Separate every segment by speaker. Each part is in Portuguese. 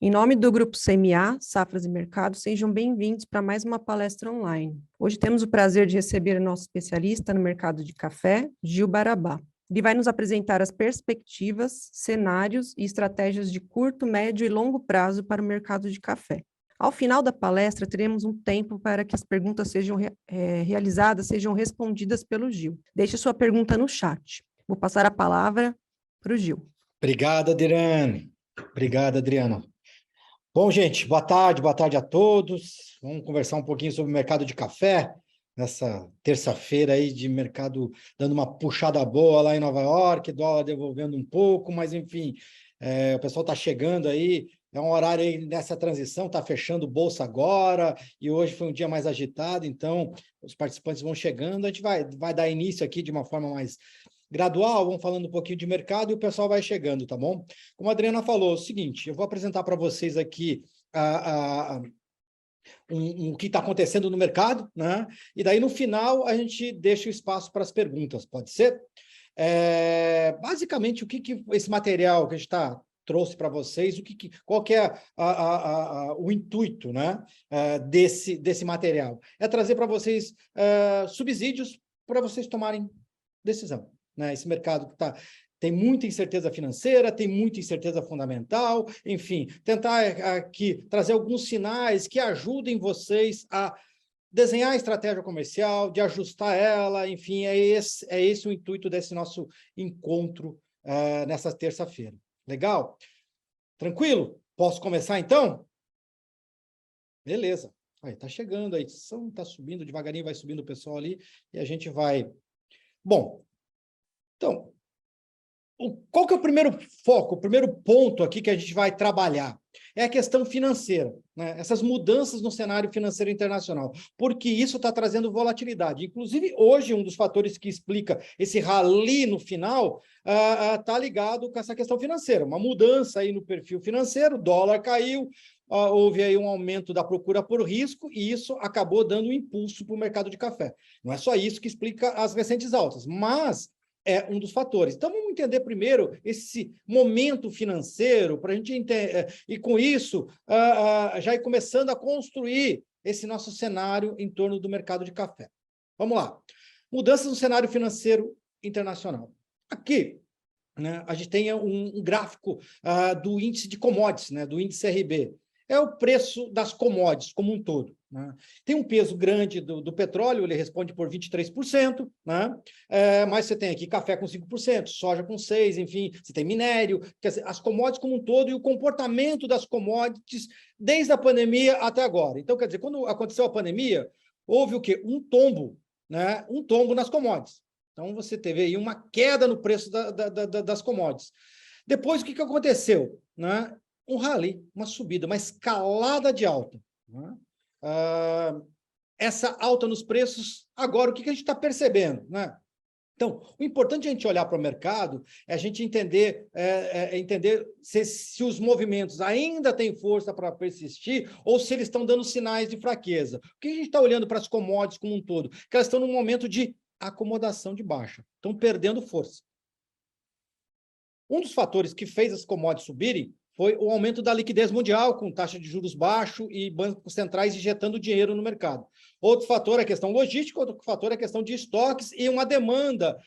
Speaker 1: Em nome do Grupo CMA, Safras e Mercado, sejam bem-vindos para mais uma palestra online. Hoje temos o prazer de receber o nosso especialista no mercado de café, Gil Barabá. Ele vai nos apresentar as perspectivas, cenários e estratégias de curto, médio e longo prazo para o mercado de café. Ao final da palestra, teremos um tempo para que as perguntas sejam realizadas, sejam respondidas pelo Gil. Deixe sua pergunta no chat. Vou passar a palavra para o Gil.
Speaker 2: Obrigado, Adriane. Obrigado, Adriana. Bom, gente, boa tarde a todos. Vamos conversar um pouquinho sobre o mercado de café, nessa terça-feira aí de mercado dando uma puxada boa lá em Nova York, dólar devolvendo um pouco, mas enfim, o pessoal está chegando aí, é um horário aí nessa transição, está fechando bolsa agora, e hoje foi um dia mais agitado, então os participantes vão chegando, a gente vai dar início aqui de uma forma mais gradual, vamos falando um pouquinho de mercado e o pessoal vai chegando, tá bom? Como a Adriana falou, é o seguinte, eu vou apresentar para vocês aqui o que está acontecendo no mercado, né? E daí, no final, a gente deixa o espaço para as perguntas, pode ser? Basicamente, o que esse material que a gente trouxe para vocês, qual que é o intuito, né, desse material? É trazer para vocês subsídios para vocês tomarem decisão. Né? Esse mercado que tem muita incerteza financeira, tem muita incerteza fundamental, enfim, tentar aqui trazer alguns sinais que ajudem vocês a desenhar a estratégia comercial, de ajustar ela, enfim, é esse o intuito desse nosso encontro nessa terça-feira. Legal? Tranquilo? Posso começar, então? Beleza. Aí, tá chegando, a edição está subindo, devagarinho vai subindo o pessoal ali, e a gente vai... Bom, então, qual que é o primeiro foco, o primeiro ponto aqui que a gente vai trabalhar? É a questão financeira, né? Essas mudanças no cenário financeiro internacional, porque isso está trazendo volatilidade. Inclusive, hoje, um dos fatores que explica esse rally no final está ligado com essa questão financeira. Uma mudança aí no perfil financeiro, o dólar caiu, houve aí um aumento da procura por risco e isso acabou dando um impulso para o mercado de café. Não é só isso que explica as recentes altas, mas é um dos fatores. Então, vamos entender primeiro esse momento financeiro, para a gente entender, e com isso, já ir começando a construir esse nosso cenário em torno do mercado de café. Vamos lá. Mudanças no cenário financeiro internacional. Aqui, né, a gente tem um gráfico do índice de commodities, né, do índice RB. É o preço das commodities como um todo. Né? Tem um peso grande do petróleo, ele responde por 23%, né? Mas você tem aqui café com 5%, soja com 6%, enfim, você tem minério, quer dizer, as commodities como um todo e o comportamento das commodities desde a pandemia até agora. Então, quer dizer, quando aconteceu a pandemia, houve o quê? Um tombo, né? Um tombo nas commodities. Então, você teve aí uma queda no preço das commodities. Depois, o que aconteceu? Né? Um rally, uma subida, uma escalada de alta. Né? Essa alta nos preços, agora, o que a gente está percebendo? Né? Então, o importante é a gente olhar para o mercado, é a gente entender, entender se os movimentos ainda têm força para persistir ou se eles estão dando sinais de fraqueza. O que a gente está olhando para as commodities como um todo? Que elas estão num momento de acomodação de baixa, estão perdendo força. Um dos fatores que fez as commodities subirem foi o aumento da liquidez mundial, com taxa de juros baixo e bancos centrais injetando dinheiro no mercado. Outro fator é a questão logística, outro fator é a questão de estoques e uma demanda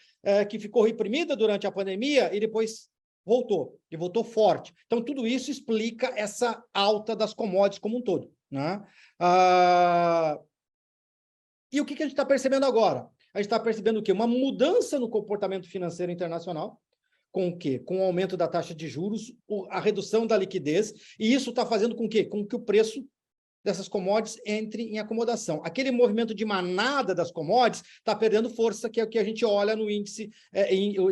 Speaker 2: que ficou reprimida durante a pandemia e depois voltou, e voltou forte. Então, tudo isso explica essa alta das commodities como um todo. Né? E o que a gente está percebendo agora? A gente está percebendo o quê? Uma mudança no comportamento financeiro internacional, com o quê? Com o aumento da taxa de juros, a redução da liquidez, e isso está fazendo com que o preço dessas commodities entre em acomodação. Aquele movimento de manada das commodities está perdendo força, que é o que a gente olha no índice,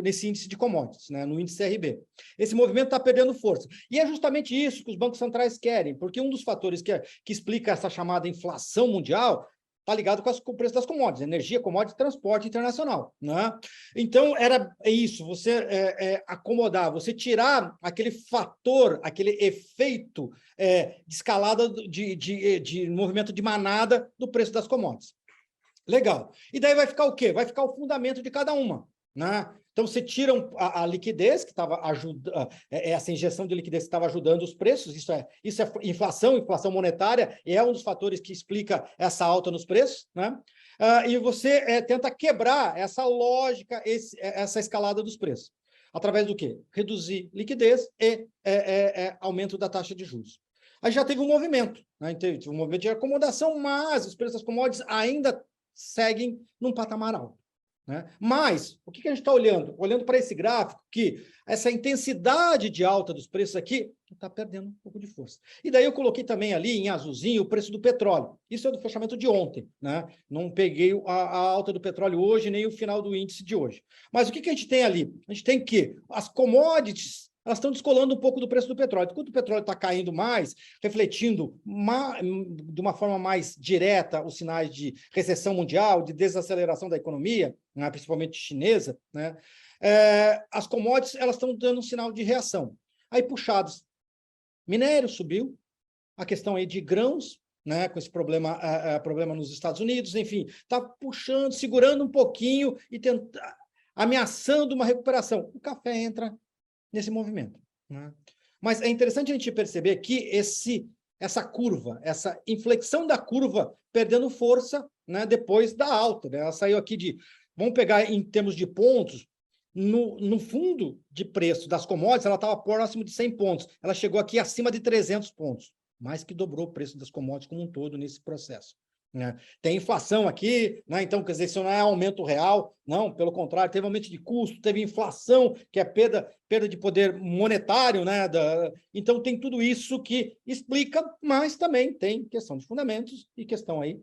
Speaker 2: nesse índice de commodities, né? No índice RB. Esse movimento está perdendo força. E é justamente isso que os bancos centrais querem, porque um dos fatores que explica essa chamada inflação mundial está ligado com o preço das commodities, energia, commodities, transporte internacional. Né? Então, é isso, você acomodar, você tirar aquele fator, aquele efeito de escalada de movimento de manada do preço das commodities. Legal. E daí vai ficar o quê? Vai ficar o fundamento de cada uma. Né? Então, você tira a liquidez, que estava ajudando, essa injeção de liquidez que estava ajudando os preços, isso é inflação monetária, e é um dos fatores que explica essa alta nos preços, né? E você tenta quebrar essa lógica, essa escalada dos preços. Através do quê? Reduzir liquidez e aumento da taxa de juros. Aí já teve um movimento, né? Teve um movimento de acomodação, mas os preços das commodities ainda seguem num patamar alto, né? Mas, o que a gente está olhando? Olhando para esse gráfico, que essa intensidade de alta dos preços aqui está perdendo um pouco de força. E daí eu coloquei também ali, em azulzinho, o preço do petróleo. Isso é do fechamento de ontem, né? Não peguei a alta do petróleo hoje, nem o final do índice de hoje. Mas o que a gente tem ali? A gente tem que as commodities, elas estão descolando um pouco do preço do petróleo. Enquanto o petróleo está caindo mais, refletindo de uma forma mais direta os sinais de recessão mundial, de desaceleração da economia, né, principalmente chinesa, né, as commodities elas estão dando um sinal de reação. Aí puxados. Minério subiu, a questão aí de grãos, né, com esse problema nos Estados Unidos, enfim, está puxando, segurando um pouquinho e ameaçando uma recuperação. O café entra nesse movimento, né? Mas é interessante a gente perceber que essa curva, essa inflexão da curva perdendo força, né, depois da alta, né? Ela saiu aqui vamos pegar em termos de pontos, no fundo de preço das commodities, ela estava próximo de 100 pontos, ela chegou aqui acima de 300 pontos, mais que dobrou o preço das commodities como um todo nesse processo, né? Tem inflação aqui, né? Então, quer dizer, isso não é aumento real, não, pelo contrário, teve aumento de custo, teve inflação, que é perda de poder monetário, né? Então, tem tudo isso que explica, mas também tem questão de fundamentos e questão aí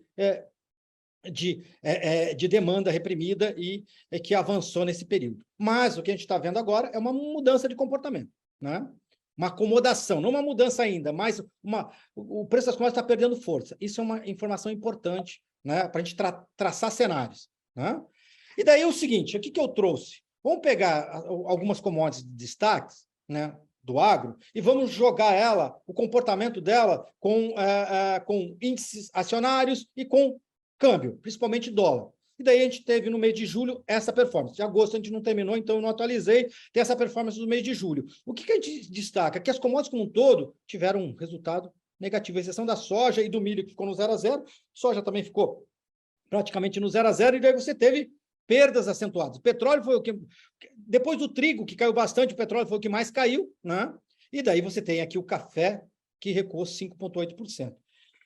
Speaker 2: de demanda reprimida e que avançou nesse período. Mas o que a gente está vendo agora é uma mudança de comportamento, né? Uma acomodação, não uma mudança ainda, mas o preço das commodities está perdendo força. Isso é uma informação importante, né, para a gente traçar cenários, né? E daí é o seguinte, o que eu trouxe? Vamos pegar algumas commodities de destaques, né, do agro, e vamos jogar o comportamento dela com índices acionários e com câmbio, principalmente dólar. E daí a gente teve no mês de julho essa performance. De agosto a gente não terminou, então eu não atualizei. Tem essa performance no mês de julho. O que a gente destaca? Que as commodities como um todo tiveram um resultado negativo, a exceção da soja e do milho, que ficou no 0 a 0. Soja também ficou praticamente no 0 a 0, e daí você teve perdas acentuadas. O petróleo foi o que... Depois do trigo, que caiu bastante, o petróleo foi o que mais caiu, né? E daí você tem aqui o café, que recuou 5,8%.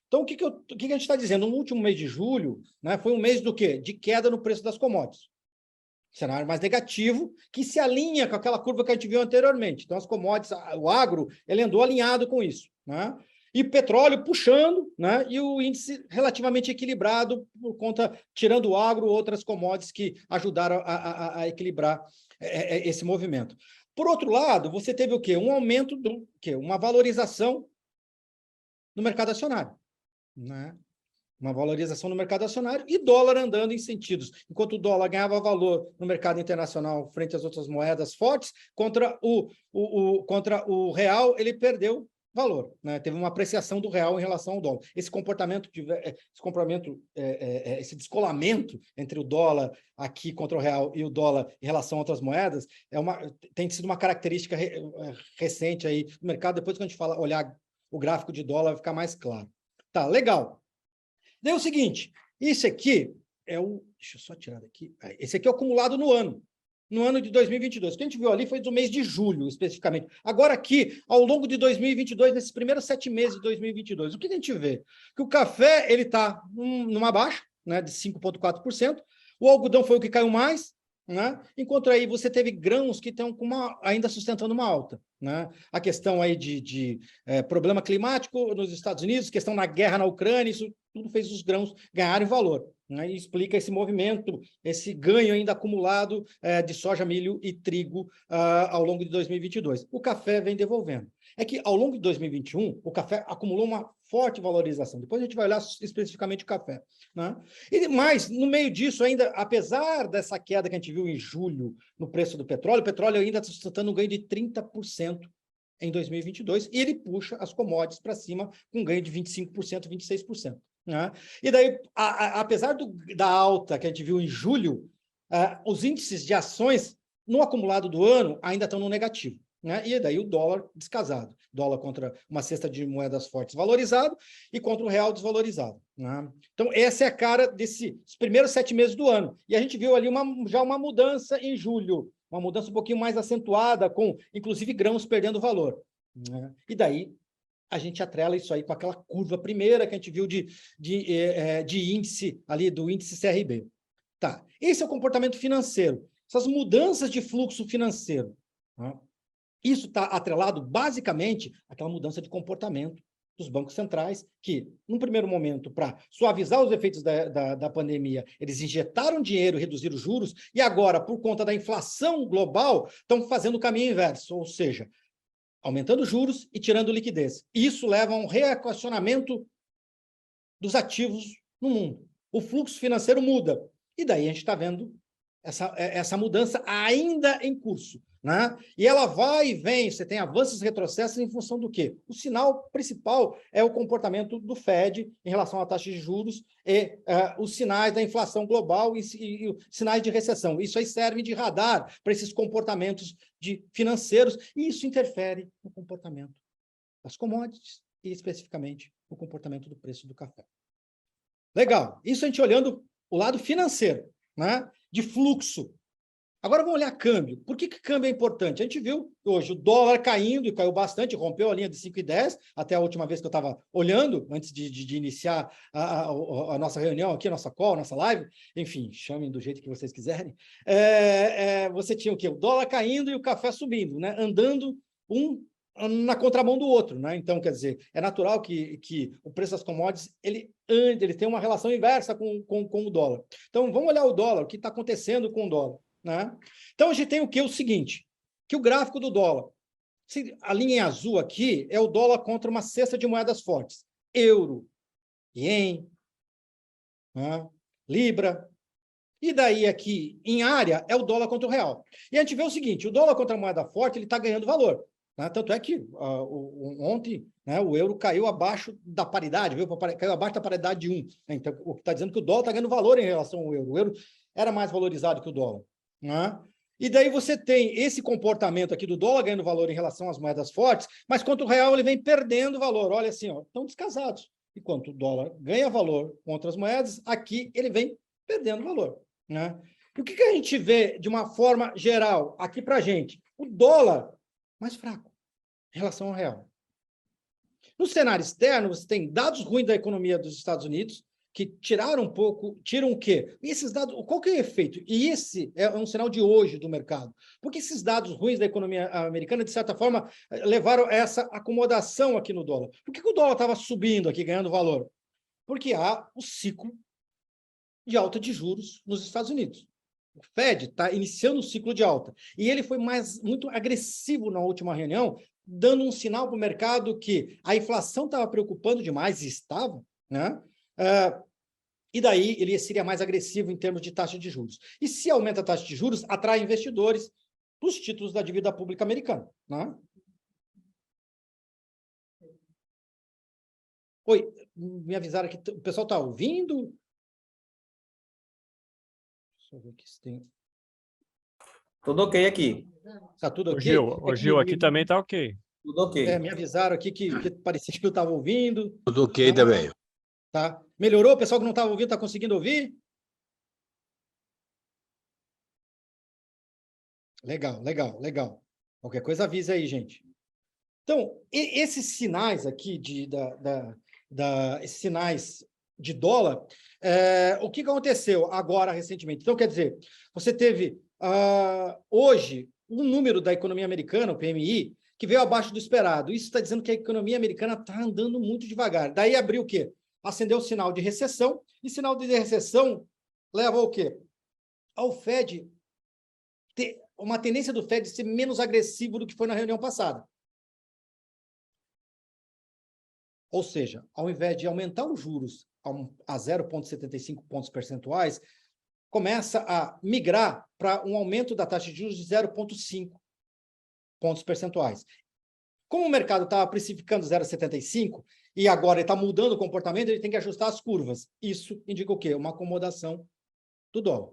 Speaker 2: Então, o que a gente está dizendo? No último mês de julho, né, foi um mês do quê? De queda no preço das commodities. Cenário mais negativo, que se alinha com aquela curva que a gente viu anteriormente. Então, as commodities, o agro, ele andou alinhado com isso, né? E petróleo puxando, né? E o índice relativamente equilibrado, por conta, tirando o agro, outras commodities que ajudaram a equilibrar esse movimento. Por outro lado, você teve o quê? Um aumento uma valorização no mercado acionário, né? Uma valorização no mercado acionário e dólar andando em sentidos. Enquanto o dólar ganhava valor no mercado internacional frente às outras moedas fortes, contra o real, ele perdeu valor, né? Teve uma apreciação do real em relação ao dólar. Esse esse descolamento entre o dólar aqui contra o real e o dólar em relação a outras moedas tem sido uma característica recente aí do mercado. Depois que a gente olhar o gráfico de dólar, vai ficar mais claro. Tá, legal. Daí é o seguinte, esse aqui deixa eu só tirar daqui. Esse aqui é o acumulado no ano de 2022. O que a gente viu ali foi do mês de julho, especificamente. Agora aqui, ao longo de 2022, nesses primeiros 7 meses de 2022, o que a gente vê? Que o café ele está numa baixa, né, de 5,4%. O algodão foi o que caiu mais, né? Enquanto aí você teve grãos que estão ainda sustentando uma alta, né? A questão aí de problema climático nos Estados Unidos, questão da guerra na Ucrânia, isso tudo fez os grãos ganharem valor, né? E explica esse movimento, esse ganho ainda acumulado de soja, milho e trigo ao longo de 2022. O café vem devolvendo. É que ao longo de 2021, o café acumulou uma forte valorização. Depois a gente vai olhar especificamente o café, né? Mas, no meio disso, ainda, apesar dessa queda que a gente viu em julho no preço do petróleo, o petróleo ainda está sustentando um ganho de 30% em 2022, e ele puxa as commodities para cima com um ganho de 25%, 26%. Né? E daí, apesar da alta que a gente viu em julho, os índices de ações no acumulado do ano, ainda estão no negativo, né? E daí o dólar descasado. Dólar contra uma cesta de moedas fortes valorizado e contra o real desvalorizado, né? Então, essa é a cara desses primeiros 7 meses do ano. E a gente viu ali já uma mudança em julho, uma mudança um pouquinho mais acentuada, com, inclusive, grãos perdendo valor, né? E daí a gente atrela isso aí com aquela curva primeira que a gente viu de índice ali, do índice CRB. Tá, esse é o comportamento financeiro, essas mudanças de fluxo financeiro, né? Isso está atrelado, basicamente, àquela mudança de comportamento dos bancos centrais, que, num primeiro momento, para suavizar os efeitos da pandemia, eles injetaram dinheiro, reduziram os juros, e agora, por conta da inflação global, estão fazendo o caminho inverso, ou seja, aumentando juros e tirando liquidez. Isso leva a um reequacionamento dos ativos no mundo. O fluxo financeiro muda. E daí a gente está vendo essa mudança ainda em curso, né? E ela vai e vem, você tem avanços e retrocessos em função do quê? O sinal principal é o comportamento do Fed em relação à taxa de juros e os sinais da inflação global e sinais de recessão. Isso aí serve de radar para esses comportamentos financeiros, e isso interfere no comportamento das commodities e, especificamente, no comportamento do preço do café. Legal. Isso a gente olhando o lado financeiro, né? De fluxo. Agora vamos olhar câmbio. Por que câmbio é importante? A gente viu hoje o dólar caindo, e caiu bastante, rompeu a linha de 5,10, até a última vez que eu estava olhando, antes de iniciar a nossa reunião aqui, a nossa call, a nossa live, enfim, chamem do jeito que vocês quiserem. Você tinha o quê? O dólar caindo e o café subindo, né? Andando na contramão do outro, né? Então, quer dizer, é natural que o preço das commodities ele tem uma relação inversa com o dólar. Então, vamos olhar o dólar, o que está acontecendo com o dólar, né? Então, a gente tem o que? O seguinte, que o gráfico do dólar, a linha em azul aqui é o dólar contra uma cesta de moedas fortes, euro, ien, né? Libra, e daí aqui em área é o dólar contra o real. E a gente vê o seguinte, o dólar contra a moeda forte ele está ganhando valor, né? Tanto é que ontem, né, o euro caiu abaixo da paridade, viu? Caiu abaixo da paridade de 1. Então, o que está dizendo que o dólar está ganhando valor em relação ao euro. O euro era mais valorizado que o dólar, né? E daí você tem esse comportamento aqui do dólar ganhando valor em relação às moedas fortes, mas contra o real ele vem perdendo valor. Olha assim, ó, estão descasados. Enquanto o dólar ganha valor contra as moedas, aqui ele vem perdendo valor, né? E o que a gente vê de uma forma geral aqui para a gente? O dólar mais fraco em relação ao real. No cenário externo, você tem dados ruins da economia dos Estados Unidos, que tiram o quê? E esses dados, qual que é o efeito? E esse é um sinal de hoje do mercado. Porque esses dados ruins da economia americana, de certa forma, levaram a essa acomodação aqui no dólar. Por que o dólar estava subindo aqui, ganhando valor? Porque há o ciclo de alta de juros nos Estados Unidos. O Fed está iniciando o ciclo de alta. E ele foi muito agressivo na última reunião, dando um sinal para o mercado que a inflação estava preocupando demais, e estava, né? E daí ele seria mais agressivo em termos de taxa de juros. E se aumenta a taxa de juros, atrai investidores para os títulos da dívida pública americana, né? Oi, me avisaram que o pessoal está ouvindo? Deixa eu ver aqui se tem...
Speaker 3: Tudo ok aqui.
Speaker 2: Está tudo ok?
Speaker 4: Gil, aqui também está ok.
Speaker 3: Tudo ok.
Speaker 2: Me avisaram aqui que parecia que eu estava ouvindo.
Speaker 5: Tudo ok também.
Speaker 2: Tá? Melhorou? O pessoal que não estava ouvindo está conseguindo ouvir? Legal, legal, legal. Qualquer coisa avisa aí, gente. Então, esses sinais aqui esses sinais de dólar, o que aconteceu agora recentemente? Então, quer dizer, você teve hoje um número da economia americana, o PMI, que veio abaixo do esperado. Isso está dizendo que a economia americana está andando muito devagar. Daí abriu o quê? Acendeu o sinal de recessão, e sinal de recessão leva ao quê? Ao Fed ter uma tendência do Fed ser menos agressivo do que foi na reunião passada. Ou seja, ao invés de aumentar os juros a 0,75 pontos percentuais, começa a migrar para um aumento da taxa de juros de 0,5 pontos percentuais. Como o mercado estava precificando 0,75 e agora ele está mudando o comportamento, ele tem que ajustar as curvas. Isso indica o quê? Uma acomodação do dólar.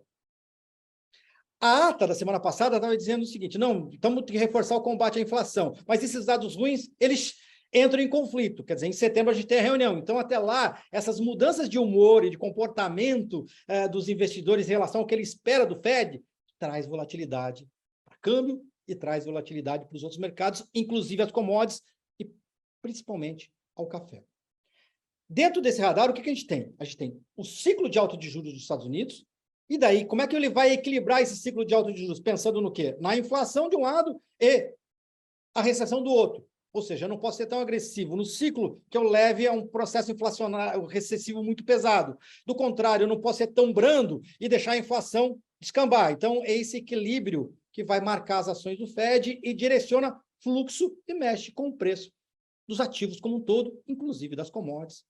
Speaker 2: A ata da semana passada estava dizendo o seguinte, não, temos que reforçar o combate à inflação, mas esses dados ruins, eles entram em conflito, quer dizer, em setembro a gente tem a reunião, então até lá, essas mudanças de humor e de comportamento dos investidores em relação ao que ele espera do Fed, traz volatilidade para câmbio e traz volatilidade para os outros mercados, inclusive as commodities e principalmente ao café. Dentro desse radar, o que a gente tem? A gente tem o ciclo de alta de juros dos Estados Unidos, e daí, como é que ele vai equilibrar esse ciclo de alta de juros? Pensando no quê? Na inflação de um lado e a recessão do outro. Ou seja, eu não posso ser tão agressivo no ciclo que eu leve a um processo inflacionário recessivo muito pesado. Do contrário, eu não posso ser tão brando e deixar a inflação descambar. Então, é esse equilíbrio que vai marcar as ações do Fed e direciona fluxo e mexe com o preço dos ativos como um todo, inclusive das commodities.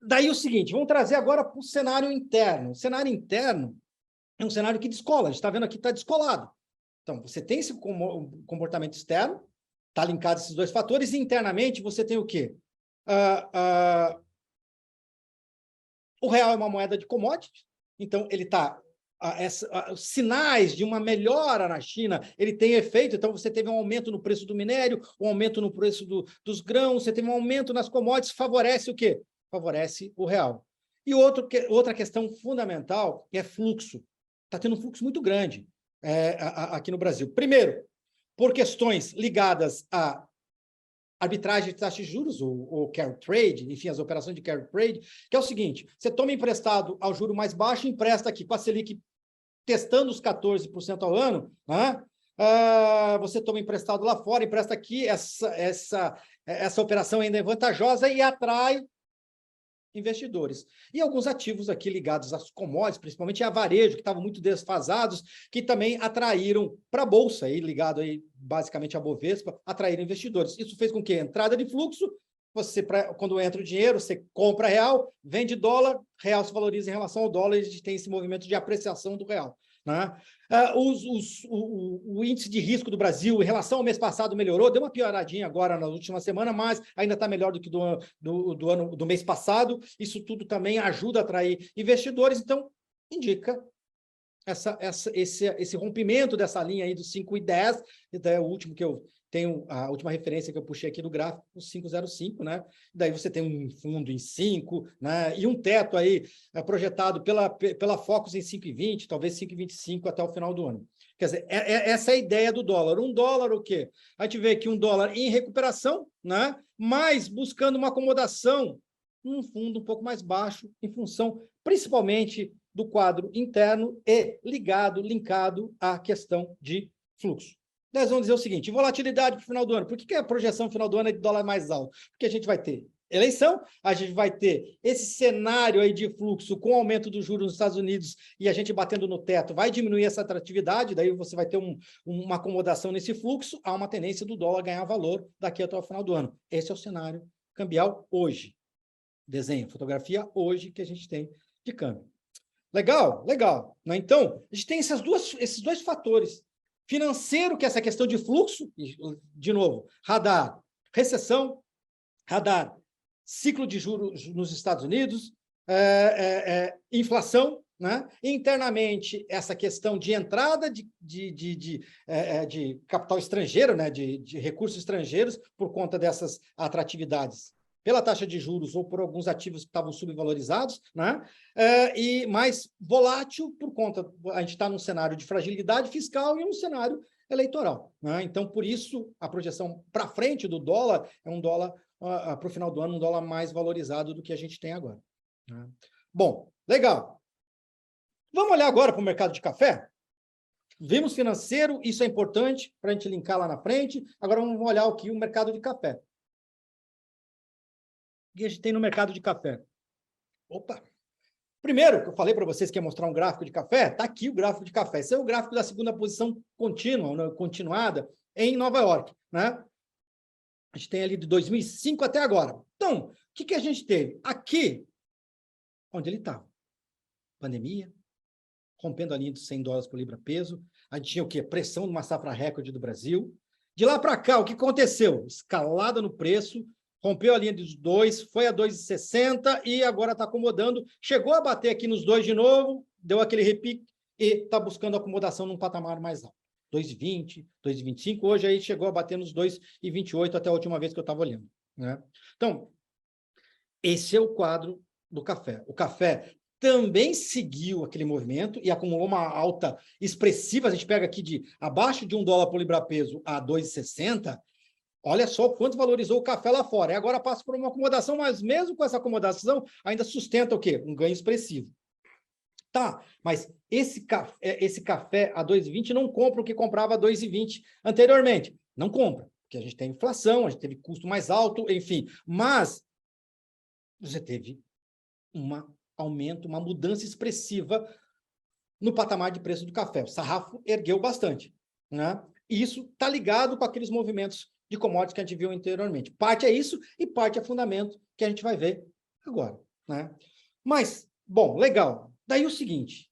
Speaker 2: Daí o seguinte, vamos trazer agora para o cenário interno. O cenário interno é um cenário que descola. A gente está vendo aqui que está descolado. Então, você tem esse comportamento externo, está linkado a esses dois fatores, e internamente você tem o quê? O real é uma moeda de commodity, então ele está... os sinais de uma melhora na China, ele tem efeito, então você teve um aumento no preço do minério, um aumento no preço dos grãos, você teve um aumento nas commodities, favorece o quê? Favorece o real. E outra questão fundamental é fluxo. Está tendo um fluxo muito grande aqui no Brasil. Primeiro, por questões ligadas à arbitragem de taxa de juros, ou carry trade, enfim, as operações de carry trade, que é o seguinte, você toma emprestado ao juro mais baixo e empresta aqui com a Selic testando os 14% ao ano, né? Você toma emprestado lá fora, empresta aqui, essa operação ainda é vantajosa e atrai investidores. E alguns ativos aqui ligados às commodities, principalmente a varejo, que estavam muito desfasados, que também atraíram para a Bolsa, aí, ligado aí, basicamente à Bovespa, atraíram investidores. Isso fez com que a entrada de fluxo, quando entra o dinheiro, você compra real, vende dólar, real se valoriza em relação ao dólar, e a gente tem esse movimento de apreciação do real. Né? O índice de risco do Brasil em relação ao mês passado melhorou, deu uma pioradinha agora na última semana, mas ainda está melhor do que do mês passado. Isso tudo também ajuda a atrair investidores, então indica esse rompimento dessa linha aí dos 5,10, então é o último que eu tenho, a última referência que eu puxei aqui do gráfico, o 5,05, né? Daí você tem um fundo em 5, né? E um teto aí projetado pela Focus em 5,20, talvez 5,25 até o final do ano. Quer dizer, essa é a ideia do dólar. Um dólar o quê? A gente vê aqui um dólar em recuperação, né? Mas buscando uma acomodação num fundo um pouco mais baixo, em função principalmente do quadro interno e linkado à questão de fluxo. Nós vamos dizer o seguinte, volatilidade para o final do ano. Por que a projeção no final do ano é de dólar mais alto? Porque a gente vai ter eleição, a gente vai ter esse cenário aí de fluxo com o aumento dos juros nos Estados Unidos e a gente batendo no teto, vai diminuir essa atratividade, daí você vai ter uma acomodação nesse fluxo, há uma tendência do dólar ganhar valor daqui até o final do ano. Esse é o cenário cambial hoje. Desenho, fotografia hoje que a gente tem de câmbio. Legal, legal. Né? Então, a gente tem esses dois fatores. Financeiro, que é essa questão de fluxo, de novo, radar, recessão, radar, ciclo de juros nos Estados Unidos, inflação, né? Internamente, essa questão de entrada de capital estrangeiro, né? de recursos estrangeiros, por conta dessas atratividades pela taxa de juros ou por alguns ativos que estavam subvalorizados, né? E mais volátil por conta, a gente está num cenário de fragilidade fiscal e um cenário eleitoral. Né? Então, por isso, a projeção para frente do dólar é um dólar, para o final do ano, um dólar mais valorizado do que a gente tem agora. Né? Bom, legal. Vamos olhar agora para o mercado de café? Vimos financeiro, isso é importante para a gente linkar lá na frente. Agora vamos olhar aqui o mercado de café. O que a gente tem no mercado de café? Opa! Primeiro, que eu falei para vocês que ia mostrar um gráfico de café, está aqui o gráfico de café. Esse é o gráfico da segunda posição contínua, continuada, em Nova York. Né? A gente tem ali de 2005 até agora. Então, o que a gente teve? Aqui, onde ele estava? Pandemia, rompendo a linha dos $100 por libra peso. A gente tinha o quê? Pressão numa safra recorde do Brasil. De lá para cá, o que aconteceu? Escalada no preço, rompeu a linha dos 2, foi a 2,60 e agora está acomodando. Chegou a bater aqui nos 2 de novo, deu aquele repique e está buscando acomodação num patamar mais alto. 2,20, 2,25, hoje aí chegou a bater nos 2,28 até a última vez que eu estava olhando, né? Então, esse é o quadro do café. O café também seguiu aquele movimento e acumulou uma alta expressiva. A gente pega aqui de abaixo de $1 por libra-peso a 2,60. Olha só quanto valorizou o café lá fora. E agora passa por uma acomodação, mas mesmo com essa acomodação, ainda sustenta o quê? Um ganho expressivo. Tá, mas esse café a 2,20 não compra o que comprava a 2,20 anteriormente. Não compra, porque a gente tem inflação, a gente teve custo mais alto, enfim. Mas você teve um aumento, uma mudança expressiva no patamar de preço do café. O sarrafo ergueu bastante, né? E isso está ligado com aqueles movimentos de commodities que a gente viu anteriormente. Parte é isso e parte é fundamento que a gente vai ver agora, né? Mas, bom, legal. Daí o seguinte,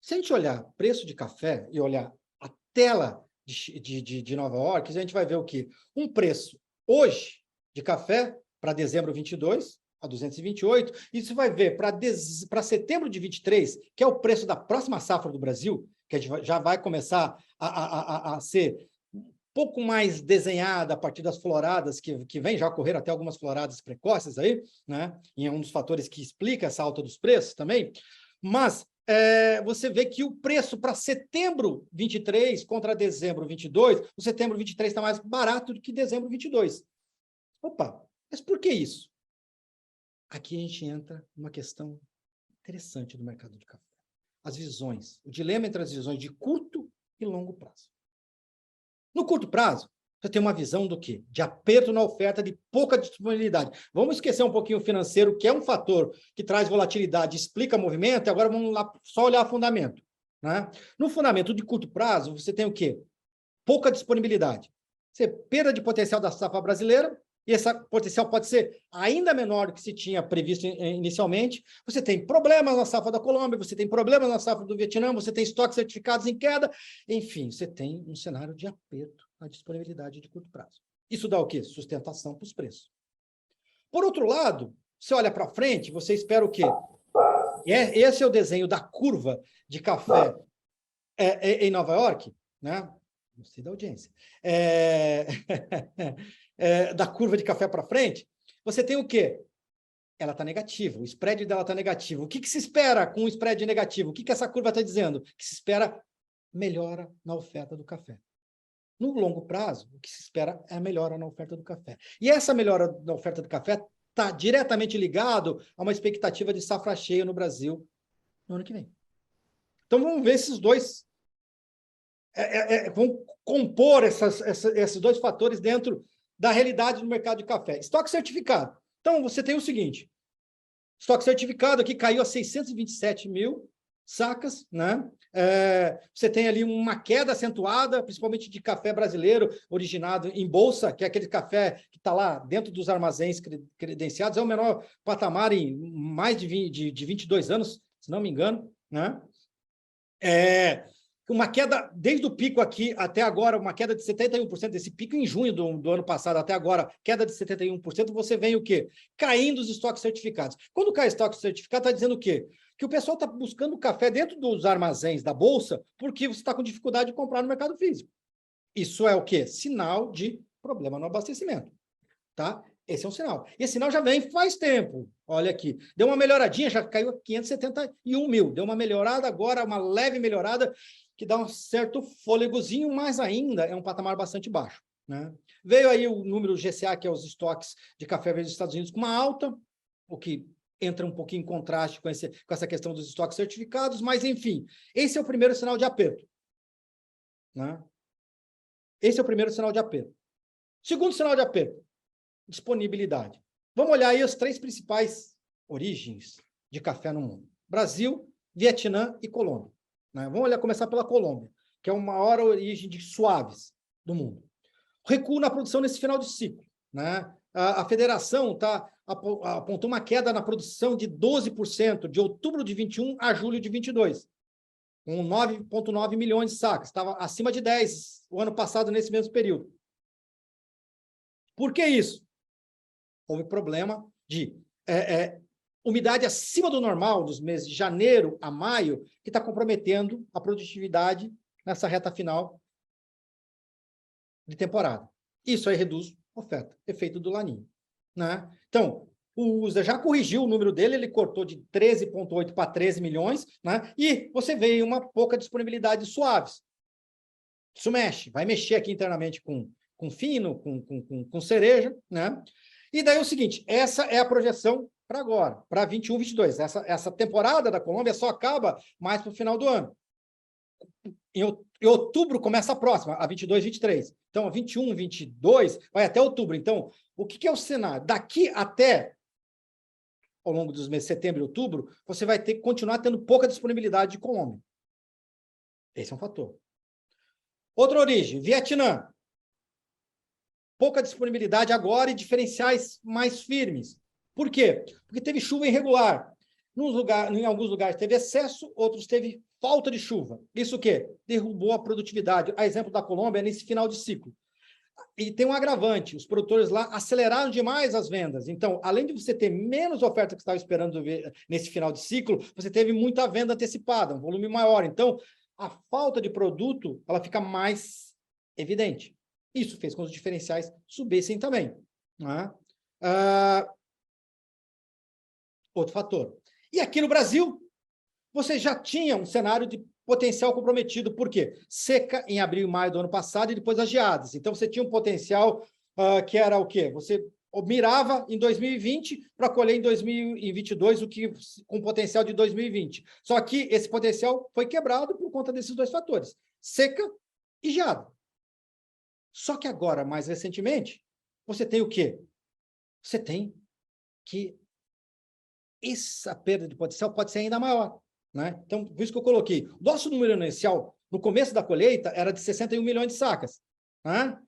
Speaker 2: se a gente olhar preço de café e olhar a tela de Nova York, a gente vai ver o quê? Um preço hoje de café para dezembro 22 a 228, e você vai ver para setembro de 23, que é o preço da próxima safra do Brasil, que a gente já vai começar a ser um pouco mais desenhada a partir das floradas que vem, já ocorreram até algumas floradas precoces aí, né? E é um dos fatores que explica essa alta dos preços também, mas você vê que o preço para setembro 23 contra dezembro 22, o setembro 23 está mais barato do que dezembro 22. Opa, mas por que isso? Aqui a gente entra numa questão interessante do mercado de café. As visões, o dilema entre as visões de curto e longo prazo. No curto prazo, você tem uma visão do quê? De aperto na oferta, de pouca disponibilidade. Vamos esquecer um pouquinho o financeiro, que é um fator que traz volatilidade, explica movimento, e agora vamos lá só olhar fundamento, né? No fundamento de curto prazo, você tem o quê? Pouca disponibilidade. Você perda de potencial da safra brasileira, e esse potencial pode ser ainda menor do que se tinha previsto inicialmente. Você tem problemas na safra da Colômbia, você tem problemas na safra do Vietnã, você tem estoques certificados em queda, enfim, você tem um cenário de aperto na disponibilidade de curto prazo. Isso dá o quê? Sustentação para os preços. Por outro lado, você olha para frente, você espera o quê? Esse é o desenho da curva de café em Nova York, né? Gostei da audiência. Da curva de café para frente, você tem o quê? Ela está negativa, o spread dela está negativo. O que se espera com o spread negativo? O que essa curva está dizendo? Que se espera melhora na oferta do café. No longo prazo, o que se espera é a melhora na oferta do café. E essa melhora na oferta do café está diretamente ligado a uma expectativa de safra cheia no Brasil no ano que vem. Então, vamos ver esses dois vão compor esses dois fatores dentro da realidade do mercado de café. Estoque certificado. Então, você tem o seguinte, estoque certificado aqui caiu a 627 mil sacas, né? Você tem ali uma queda acentuada, principalmente de café brasileiro, originado em bolsa, que é aquele café que está lá dentro dos armazéns credenciados, é o menor patamar em mais de 22 anos, se não me engano, né? Uma queda, desde o pico aqui até agora, uma queda de 71%, desse pico em junho do ano passado até agora, queda de 71%, você vem o quê? Caindo os estoques certificados. Quando cai estoque certificado, está dizendo o quê? Que o pessoal está buscando café dentro dos armazéns da Bolsa porque você está com dificuldade de comprar no mercado físico. Isso é o quê? Sinal de problema no abastecimento, tá? Esse é um sinal. E esse sinal já vem faz tempo. Olha aqui. Deu uma melhoradinha, já caiu a 571 mil. Deu uma melhorada agora, uma leve melhorada, que dá um certo fôlegozinho, mas ainda é um patamar bastante baixo, né? Veio aí o número GCA, que é os estoques de café verde dos Estados Unidos, com uma alta, o que entra um pouquinho em contraste com essa questão dos estoques certificados, mas, enfim, esse é o primeiro sinal de aperto, né? Esse é o primeiro sinal de aperto. Segundo sinal de aperto, disponibilidade. Vamos olhar aí as três principais origens de café no mundo. Brasil, Vietnã e Colômbia. Né? Vamos começar pela Colômbia, que é a maior origem de suaves do mundo. Recuo na produção nesse final de ciclo. Né? A federação apontou uma queda na produção de 12% de outubro de 21 a julho de 22, com 9,9 milhões de sacas. Estava acima de 10 o ano passado nesse mesmo período. Por que isso? Houve problema de umidade acima do normal, dos meses de janeiro a maio, que está comprometendo a produtividade nessa reta final de temporada. Isso aí reduz a oferta, efeito do Laninha, né? Então, o USDA já corrigiu o número dele, ele cortou de 13,8 para 13 milhões, né? E você vê uma pouca disponibilidade de suaves. Isso mexe, vai mexer aqui internamente com fino, com cereja, né? E daí é o seguinte, essa é a projeção para agora, para 21, 22. Essa temporada da Colômbia só acaba mais para o final do ano. Em outubro começa a próxima, a 22, 23. Então, a 21, 22 vai até outubro. Então, o que é o cenário? Daqui até, ao longo dos meses de setembro e outubro, você vai ter que continuar tendo pouca disponibilidade de Colômbia. Esse é um fator. Outra origem, Vietnã. Pouca disponibilidade agora e diferenciais mais firmes. Por quê? Porque teve chuva irregular. Em alguns lugares teve excesso, outros teve falta de chuva. Isso o quê? Derrubou a produtividade. A exemplo da Colômbia é nesse final de ciclo. E tem um agravante, os produtores lá aceleraram demais as vendas. Então, além de você ter menos oferta que estava esperando nesse final de ciclo, você teve muita venda antecipada, um volume maior. Então, a falta de produto ela fica mais evidente. Isso fez com que os diferenciais subissem também, né? Outro fator. E aqui no Brasil, você já tinha um cenário de potencial comprometido. Por quê? Seca em abril e maio do ano passado e depois as geadas. Então, você tinha um potencial que era o quê? Você mirava em 2020 para colher em 2022 o que com potencial de 2020. Só que esse potencial foi quebrado por conta desses dois fatores, seca e geada. Só que agora, mais recentemente, você tem o quê? Você tem que essa perda de potencial pode ser ainda maior, né? Então, por isso que eu coloquei. O nosso número inicial, no começo da colheita, era de 61 milhões de sacas. Né?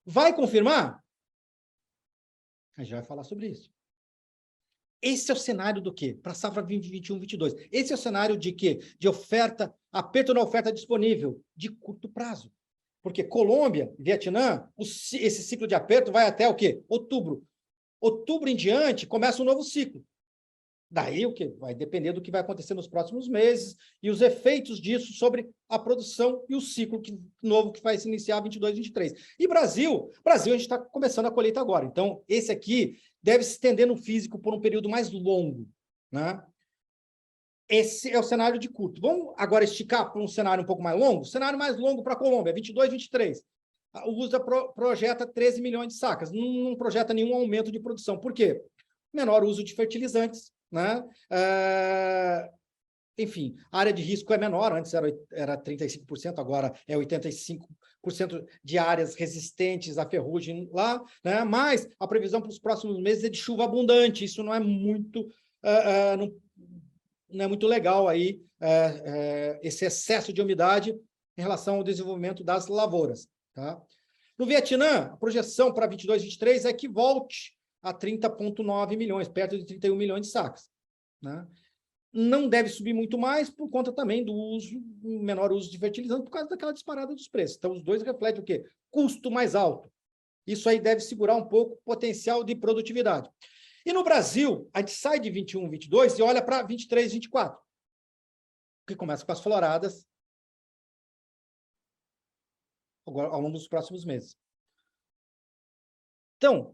Speaker 2: Vai confirmar? A gente vai falar sobre isso. Esse é o cenário do quê? Para a safra 2021, 22. Esse é o cenário de quê? De oferta, aperto na oferta disponível, de curto prazo. Porque Colômbia, Vietnã, esse ciclo de aperto vai até o quê? Outubro. Outubro em diante, começa um novo ciclo. Daí o que vai depender do que vai acontecer nos próximos meses e os efeitos disso sobre a produção e o ciclo novo que vai se iniciar 22, 23. E Brasil a gente está começando a colheita agora. Então, esse aqui deve se estender no físico por um período mais longo, né? Esse é o cenário de curto. Vamos agora esticar para um cenário um pouco mais longo? O cenário mais longo para a Colômbia, 22, 23. O USDA projeta 13 milhões de sacas. Não projeta nenhum aumento de produção. Por quê? Menor uso de fertilizantes, né? Enfim, a área de risco é menor, antes era 35%, agora é 85% de áreas resistentes à ferrugem lá, né? Mas a previsão para os próximos meses é de chuva abundante, isso não é muito, não é muito legal aí, esse excesso de umidade em relação ao desenvolvimento das lavouras. Tá? No Vietnã, a projeção para 22, 23 é que volte a 30,9 milhões, perto de 31 milhões de sacas. Né? Não deve subir muito mais por conta também do menor uso de fertilizante, por causa daquela disparada dos preços. Então, os dois refletem o quê? Custo mais alto. Isso aí deve segurar um pouco o potencial de produtividade. E no Brasil, a gente sai de 21, 22 e olha para 23, 24, que começa com as floradas agora, ao longo dos próximos meses. Então,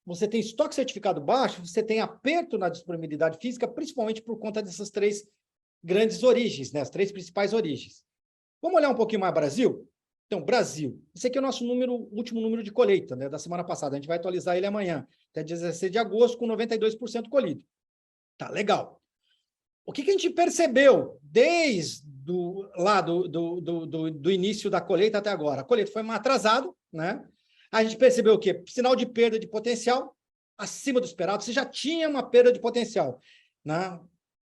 Speaker 2: você tem estoque certificado baixo, você tem aperto na disponibilidade física, principalmente por conta dessas três grandes origens, né? As três principais origens. Vamos olhar um pouquinho mais Brasil? Então, Brasil. Esse aqui é o nosso último número de colheita, né, da semana passada. A gente vai atualizar ele amanhã, até 16 de agosto, com 92% colhido. Tá, legal. O que a gente percebeu desde do início da colheita até agora? A colheita foi mais atrasada, né? A gente percebeu o quê? Sinal de perda de potencial acima do esperado. Você já tinha uma perda de potencial, né?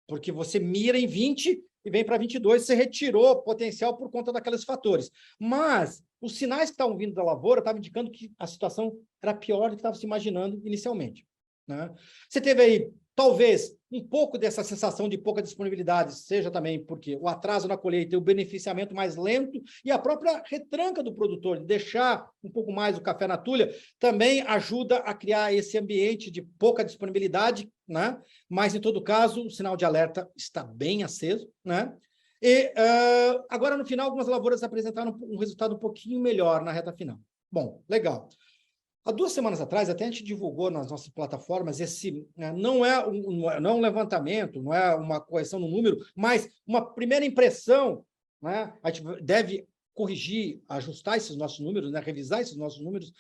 Speaker 2: Porque você mira em 20 e vem para 22, você retirou potencial por conta daqueles fatores. Mas os sinais que estavam vindo da lavoura estavam indicando que a situação era pior do que estava se imaginando inicialmente. né? Você teve aí, talvez, um pouco dessa sensação de pouca disponibilidade, seja também porque o atraso na colheita e o beneficiamento mais lento e a própria retranca do produtor, de deixar um pouco mais o café na tulha, também ajuda a criar esse ambiente de pouca disponibilidade, né? Mas, em todo caso, o sinal de alerta está bem aceso, né? E agora, no final, algumas lavouras apresentaram um resultado um pouquinho melhor na reta final. Bom, legal. Há 2 semanas atrás, até a gente divulgou nas nossas plataformas esse, não é um levantamento, não é uma correção no número, mas uma primeira impressão, né? A gente deve corrigir, ajustar esses nossos números, né? Revisar esses nossos números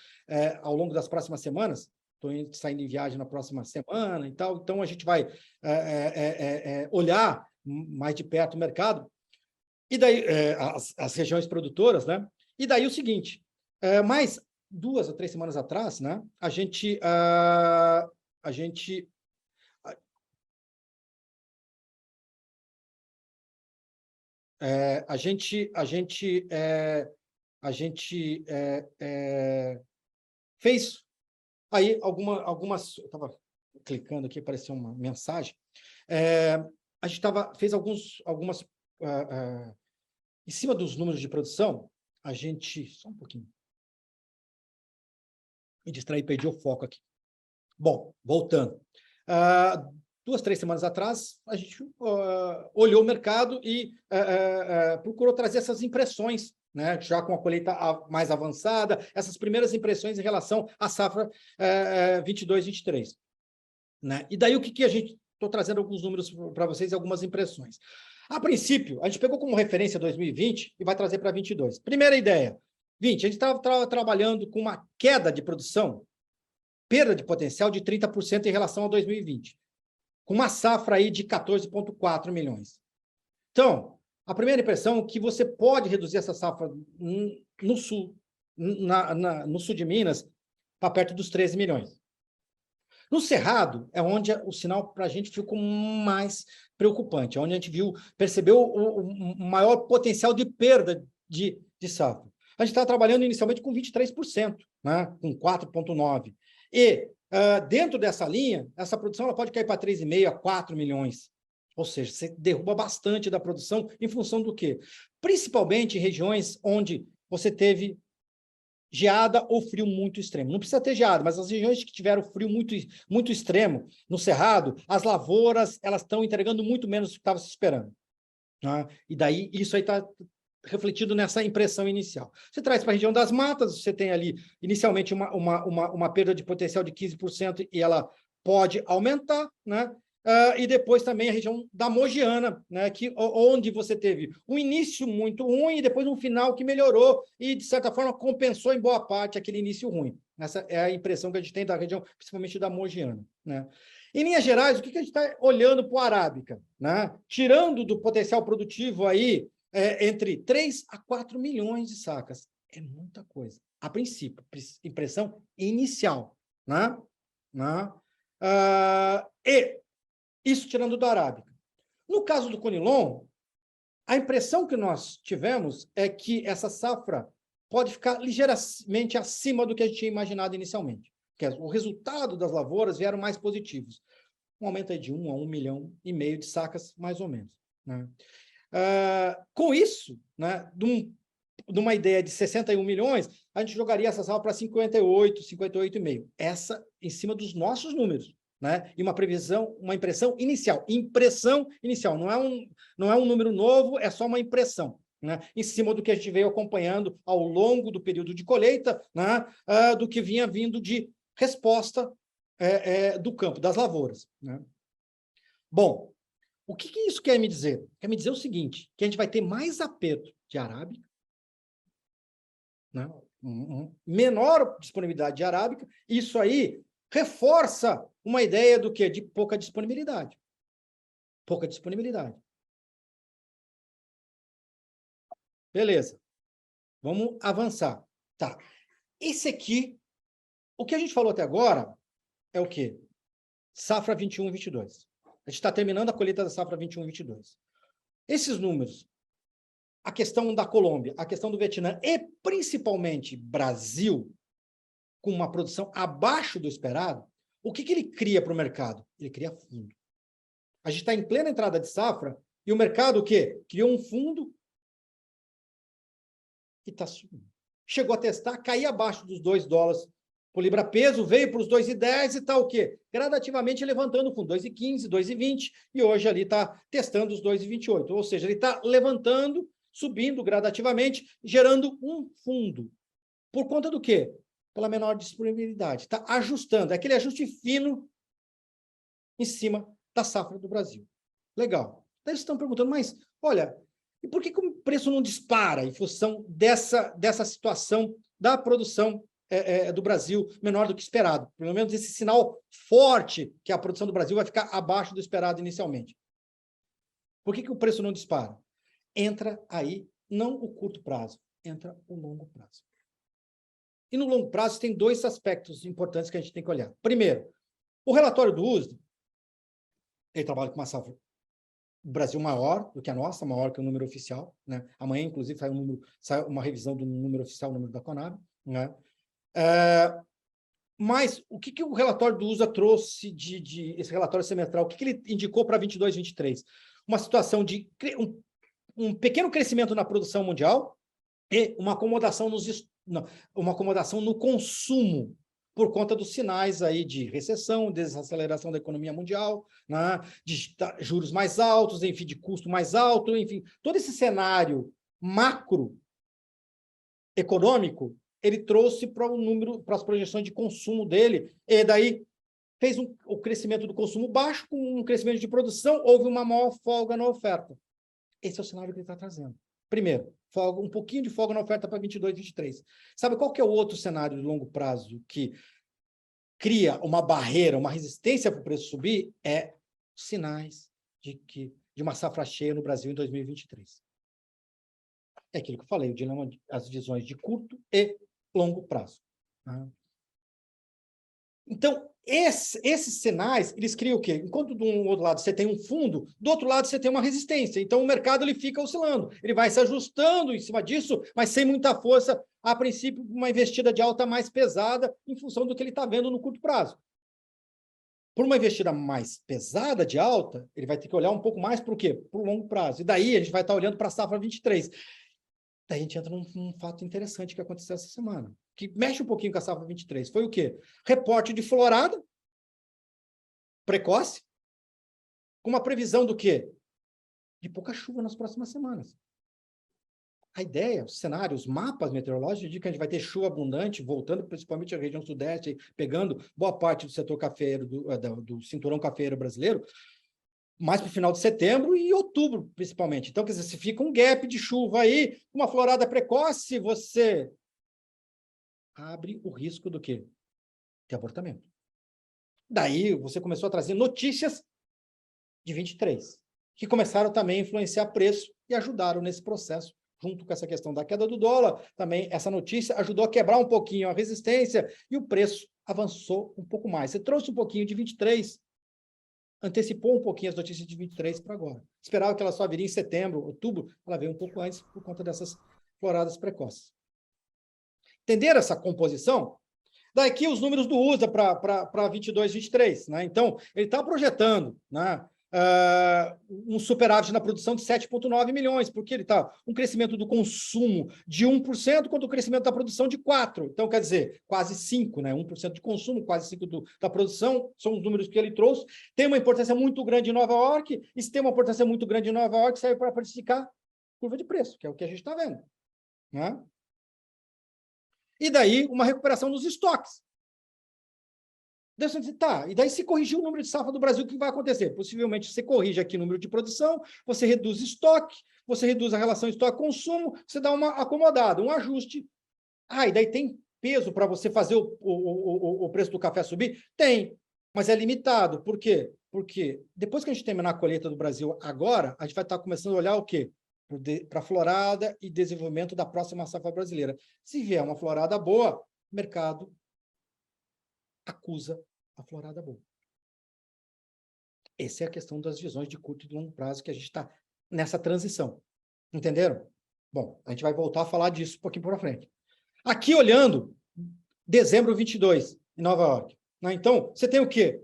Speaker 2: ao longo das próximas semanas. Estou saindo em viagem na próxima semana e tal, então a gente vai olhar mais de perto o mercado, e daí as regiões produtoras, né? E daí o seguinte, mas 2 ou 3 semanas atrás, né, a gente fez aí algumas... Eu estava clicando aqui, apareceu uma mensagem. A gente fez algumas... em cima dos números de produção, a gente... Só um pouquinho. Me distraí, perdi o foco aqui. Bom, voltando. 2, 3 semanas atrás, a gente olhou o mercado e procurou trazer essas impressões, né, já com a colheita mais avançada, essas primeiras impressões em relação à safra 22-23. Né? E daí o que a gente... Estou trazendo alguns números para vocês e algumas impressões. A princípio, a gente pegou como referência 2020 e vai trazer para 22. Primeira ideia, 20, a gente estava trabalhando com uma queda de produção, perda de potencial de 30% em relação a 2020, com uma safra aí de 14,4 milhões. Então, a primeira impressão é que você pode reduzir essa safra no sul, no sul de Minas, para perto dos 13 milhões. No Cerrado, é onde o sinal para a gente ficou mais preocupante, onde a gente percebeu o maior potencial de perda de safra. A gente está trabalhando inicialmente com 23%, né, com 4,9%. E, dentro dessa linha, essa produção ela pode cair para 3,5 a 4 milhões. Ou seja, você derruba bastante da produção em função do quê? Principalmente em regiões onde você teve geada ou frio muito extremo. Não precisa ter geada, mas as regiões que tiveram frio muito, muito extremo, no Cerrado, as lavouras elas estão entregando muito menos do que estava se esperando. Né? E daí, isso aí está refletido nessa impressão inicial. Você traz para a região das matas, você tem ali, inicialmente, uma perda de potencial de 15% e ela pode aumentar, né? E depois também a região da Mogiana, né, onde você teve um início muito ruim e depois um final que melhorou e, de certa forma, compensou em boa parte aquele início ruim. Essa é a impressão que a gente tem da região, principalmente da Mogiana. Né? Em linhas gerais, o que a gente está olhando para o Arábica? Né? Tirando do potencial produtivo aí entre 3 a 4 milhões de sacas. É muita coisa. A princípio, impressão inicial. Né? E isso tirando do Arábica. No caso do Conilon, a impressão que nós tivemos é que essa safra pode ficar ligeiramente acima do que a gente tinha imaginado inicialmente. O resultado das lavouras vieram mais positivos. Um aumento aí de 1 a 1,5 milhão de sacas, mais ou menos. Né? Com isso, né, de uma ideia de 61 milhões, a gente jogaria essa safra para 58,5. Essa em cima dos nossos números. Né? E uma previsão, uma impressão inicial. Impressão inicial, não é um número novo, é só uma impressão, né? Em cima do que a gente veio acompanhando ao longo do período de colheita, né? Do que vinha vindo de resposta do campo, das lavouras. Né? Bom, o que isso quer me dizer? Quer me dizer o seguinte, que a gente vai ter mais aperto de arábica, né? Menor disponibilidade de arábica, isso aí reforça uma ideia do quê? De pouca disponibilidade. Pouca disponibilidade. Beleza. Vamos avançar. Tá. Esse aqui, o que a gente falou até agora é o quê? Safra 21-22. A gente está terminando a colheita da safra 21-22. Esses números, a questão da Colômbia, a questão do Vietnã e principalmente Brasil, com uma produção abaixo do esperado, o que ele cria para o mercado? Ele cria fundo. A gente está em plena entrada de safra e o mercado o quê? Criou um fundo e está subindo. Chegou a testar, cair abaixo dos $2 por libra peso, veio para os 2,10 e está o quê? Gradativamente levantando o fundo, 2,15, 2,20, e hoje ali está testando os 2,28. Ou seja, ele está levantando, subindo gradativamente, gerando um fundo. Por conta do quê? Pela menor disponibilidade. Está ajustando, é aquele ajuste fino em cima da safra do Brasil. Legal. Então, eles estão perguntando, mas, olha, e por que o preço não dispara em função dessa situação da produção do Brasil menor do que esperado? Pelo menos esse sinal forte que a produção do Brasil vai ficar abaixo do esperado inicialmente. Por que o preço não dispara? Entra aí, não o curto prazo, entra o longo prazo. E no longo prazo tem dois aspectos importantes que a gente tem que olhar. Primeiro, o relatório do USDA, ele trabalha com uma safra do Brasil maior do que a nossa, maior que o número oficial, né? Amanhã, inclusive, sai uma revisão do número oficial, o número da Conab, né? Mas o que o relatório do USDA trouxe esse relatório semestral? O que ele indicou para 22, 23? Uma situação de um pequeno crescimento na produção mundial e uma acomodação no consumo, por conta dos sinais aí de recessão, desaceleração da economia mundial, né, de juros mais altos, enfim, de custo mais alto, enfim, todo esse cenário macroeconômico, ele trouxe para as projeções de consumo dele, e daí fez o crescimento do consumo baixo, com um crescimento de produção, houve uma maior folga na oferta. Esse é o cenário que ele está trazendo. Primeiro, um pouquinho de folga na oferta para 22, 23. Sabe qual que é o outro cenário de longo prazo que cria uma barreira, uma resistência para o preço subir? É sinais de uma safra cheia no Brasil em 2023. É aquilo que eu falei, o dilema, as visões de curto e longo prazo. Então, esses sinais, eles criam o quê? Enquanto do outro lado você tem um fundo, do outro lado você tem uma resistência. Então, o mercado ele fica oscilando. Ele vai se ajustando em cima disso, mas sem muita força, a princípio, uma investida de alta mais pesada em função do que ele está vendo no curto prazo. Por uma investida mais pesada de alta, ele vai ter que olhar um pouco mais para o quê? Para o longo prazo. E daí a gente vai estar olhando para a safra 23. Daí a gente entra num fato interessante que aconteceu essa semana, que mexe um pouquinho com a safra 23. Foi o quê? Reporte de florada precoce, com uma previsão do quê? De pouca chuva nas próximas semanas. A ideia, o cenário, os mapas meteorológicos indicam que a gente vai ter chuva abundante, voltando principalmente à região sudeste, pegando boa parte do setor cafeiro, do cinturão cafeiro brasileiro, mais para o final de setembro e outubro, principalmente. Então, quer dizer, se fica um gap de chuva aí, uma florada precoce, você abre o risco do quê? De abortamento. Daí, você começou a trazer notícias de 23, que começaram também a influenciar preço e ajudaram nesse processo, junto com essa questão da queda do dólar. Também essa notícia ajudou a quebrar um pouquinho a resistência e o preço avançou um pouco mais. Você trouxe um pouquinho de 23, antecipou um pouquinho as notícias de 23 para agora. Esperava que ela só viria em setembro, outubro, ela veio um pouco antes por conta dessas floradas precoces. Entenderam essa composição? Daqui os números do USDA para 22, 23. Né? Então, ele está projetando, né, um superávit na produção de 7,9 milhões, porque ele está um crescimento do consumo de 1%, quanto o crescimento da produção de 4%. Então, quer dizer, quase 5%, né? 1% de consumo, quase 5% da produção, são os números que ele trouxe. Tem uma importância muito grande em Nova York, e se tem uma importância muito grande em Nova York, serve para precificar curva de preço, que é o que a gente está vendo. Né? E daí, uma recuperação dos estoques. Tá, e daí se corrigir o número de safra do Brasil, o que vai acontecer? Possivelmente você corrige aqui o número de produção, você reduz estoque, você reduz a relação estoque-consumo, você dá uma acomodada, um ajuste. E daí tem peso para você fazer o preço do café subir? Tem, mas é limitado. Por quê? Porque depois que a gente terminar a colheita do Brasil agora, a gente vai estar começando a olhar o quê? Para a florada e desenvolvimento da próxima safra brasileira. Se vier uma florada boa, o mercado acusa a florada boa. Essa é a questão das visões de curto e de longo prazo que a gente está nessa transição. Entenderam? Bom, a gente vai voltar a falar disso um pouquinho para frente. Aqui, olhando, dezembro 22, em Nova York. Né? Então, você tem o quê?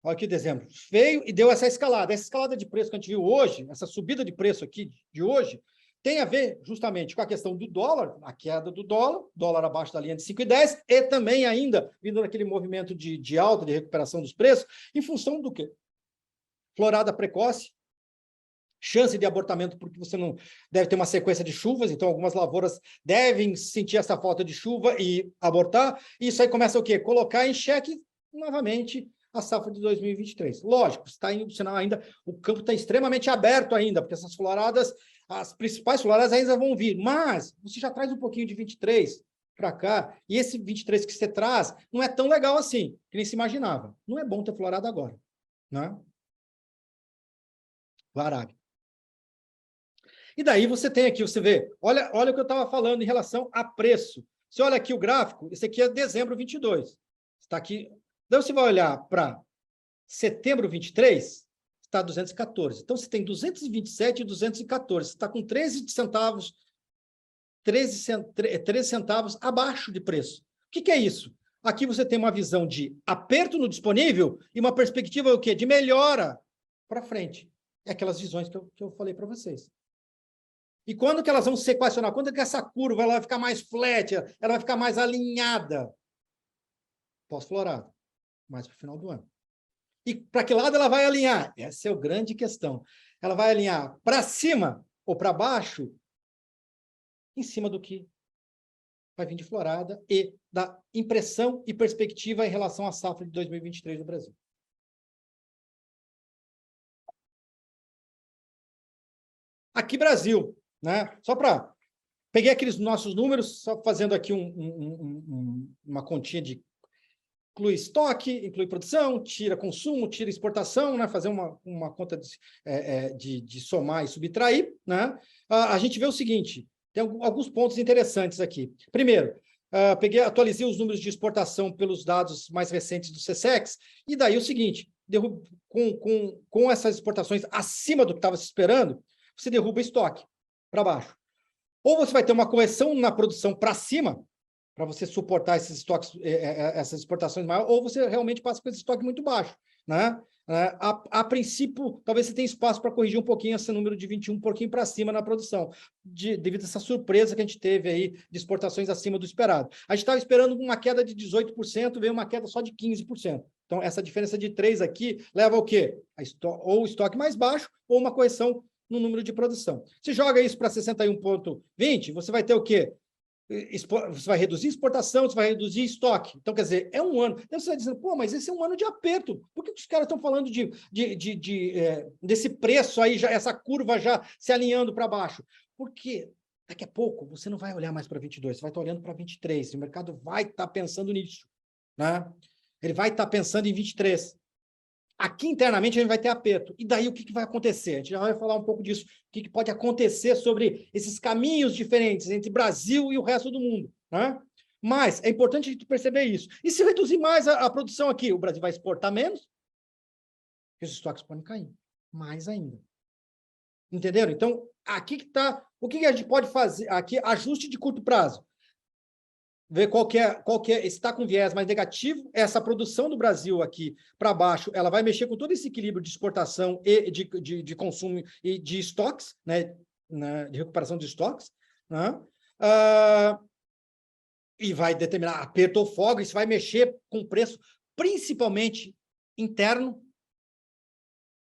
Speaker 2: Olha aqui dezembro. Veio e deu essa escalada. Essa escalada de preço que a gente viu hoje, essa subida de preço aqui de hoje, tem a ver justamente com a questão do dólar, a queda do dólar abaixo da linha de 5,10, e também ainda vindo daquele movimento de alta, de recuperação dos preços, em função do quê? Florada precoce, chance de abortamento, porque você não deve ter uma sequência de chuvas, então algumas lavouras devem sentir essa falta de chuva e abortar, e isso aí começa o quê? Colocar em xeque novamente a safra de 2023. Lógico, está em sinal ainda, o campo está extremamente aberto ainda, porque essas floradas, as principais floradas ainda vão vir, mas você já traz um pouquinho de 23 para cá, e esse 23 que você traz não é tão legal assim, que nem se imaginava. Não é bom ter florada agora, né? Varável. E daí você tem aqui, você vê, olha o que eu estava falando em relação a preço. Você olha aqui o gráfico, esse aqui é dezembro 22. Está aqui. Então, você vai olhar para setembro 23, está 214. Então, você tem 227 e 214. Você está com 13 centavos abaixo de preço. O que é isso? Aqui você tem uma visão de aperto no disponível e uma perspectiva o quê? De melhora para frente. É aquelas visões que eu falei para vocês. E quando que elas vão se equacionar? Quando que essa curva ela vai ficar mais flat, ela vai ficar mais alinhada? Pós-florado, mais para o final do ano. E para que lado ela vai alinhar? Essa é a grande questão. Ela vai alinhar para cima ou para baixo, em cima do que vai vir de florada e da impressão e perspectiva em relação à safra de 2023 do Brasil. Aqui, Brasil, né? Só para... Peguei aqueles nossos números, só fazendo aqui uma continha de inclui estoque, inclui produção, tira consumo, tira exportação, né? Fazer uma conta de somar e subtrair, né? A gente vê o seguinte, tem alguns pontos interessantes aqui. Primeiro, atualizei os números de exportação pelos dados mais recentes do SESEX, e daí o seguinte, com essas exportações acima do que estava se esperando, você derruba estoque para baixo. Ou você vai ter uma correção na produção para cima, para você suportar esses estoques, essas exportações maiores, ou você realmente passa com esse estoque muito baixo, né? A princípio, talvez você tenha espaço para corrigir um pouquinho esse número de 21, um pouquinho para cima na produção, devido a essa surpresa que a gente teve aí de exportações acima do esperado. A gente estava esperando uma queda de 18%, veio uma queda só de 15%. Então, essa diferença de 3 aqui leva ao quê? Ou o estoque mais baixo, ou uma correção no número de produção. Se joga isso para 61,20, você vai ter o quê? Você vai reduzir exportação, você vai reduzir estoque. Então, quer dizer, é um ano. Então, você vai dizendo, pô, mas esse é um ano de aperto. Por que os caras estão falando desse preço aí, já, essa curva já se alinhando para baixo? Porque daqui a pouco você não vai olhar mais para 22, você vai estar olhando para 23. E o mercado vai estar pensando nisso, né? Ele vai estar pensando em 23. Aqui, internamente, a gente vai ter aperto. E daí, o que vai acontecer? A gente já vai falar um pouco disso. O que pode acontecer sobre esses caminhos diferentes entre Brasil e o resto do mundo, né? Mas é importante a gente perceber isso. E se reduzir mais a produção aqui? O Brasil vai exportar menos? E os estoques podem cair. Mais ainda. Entenderam? Então, aqui que está... O que a gente pode fazer aqui? Ajuste de curto prazo. Ver qual que é, está com viés mais negativo, essa produção do Brasil aqui para baixo, ela vai mexer com todo esse equilíbrio de exportação e de consumo e de estoques, né, de recuperação de estoques, né? E vai determinar aperto ou folga, isso vai mexer com o preço, principalmente interno.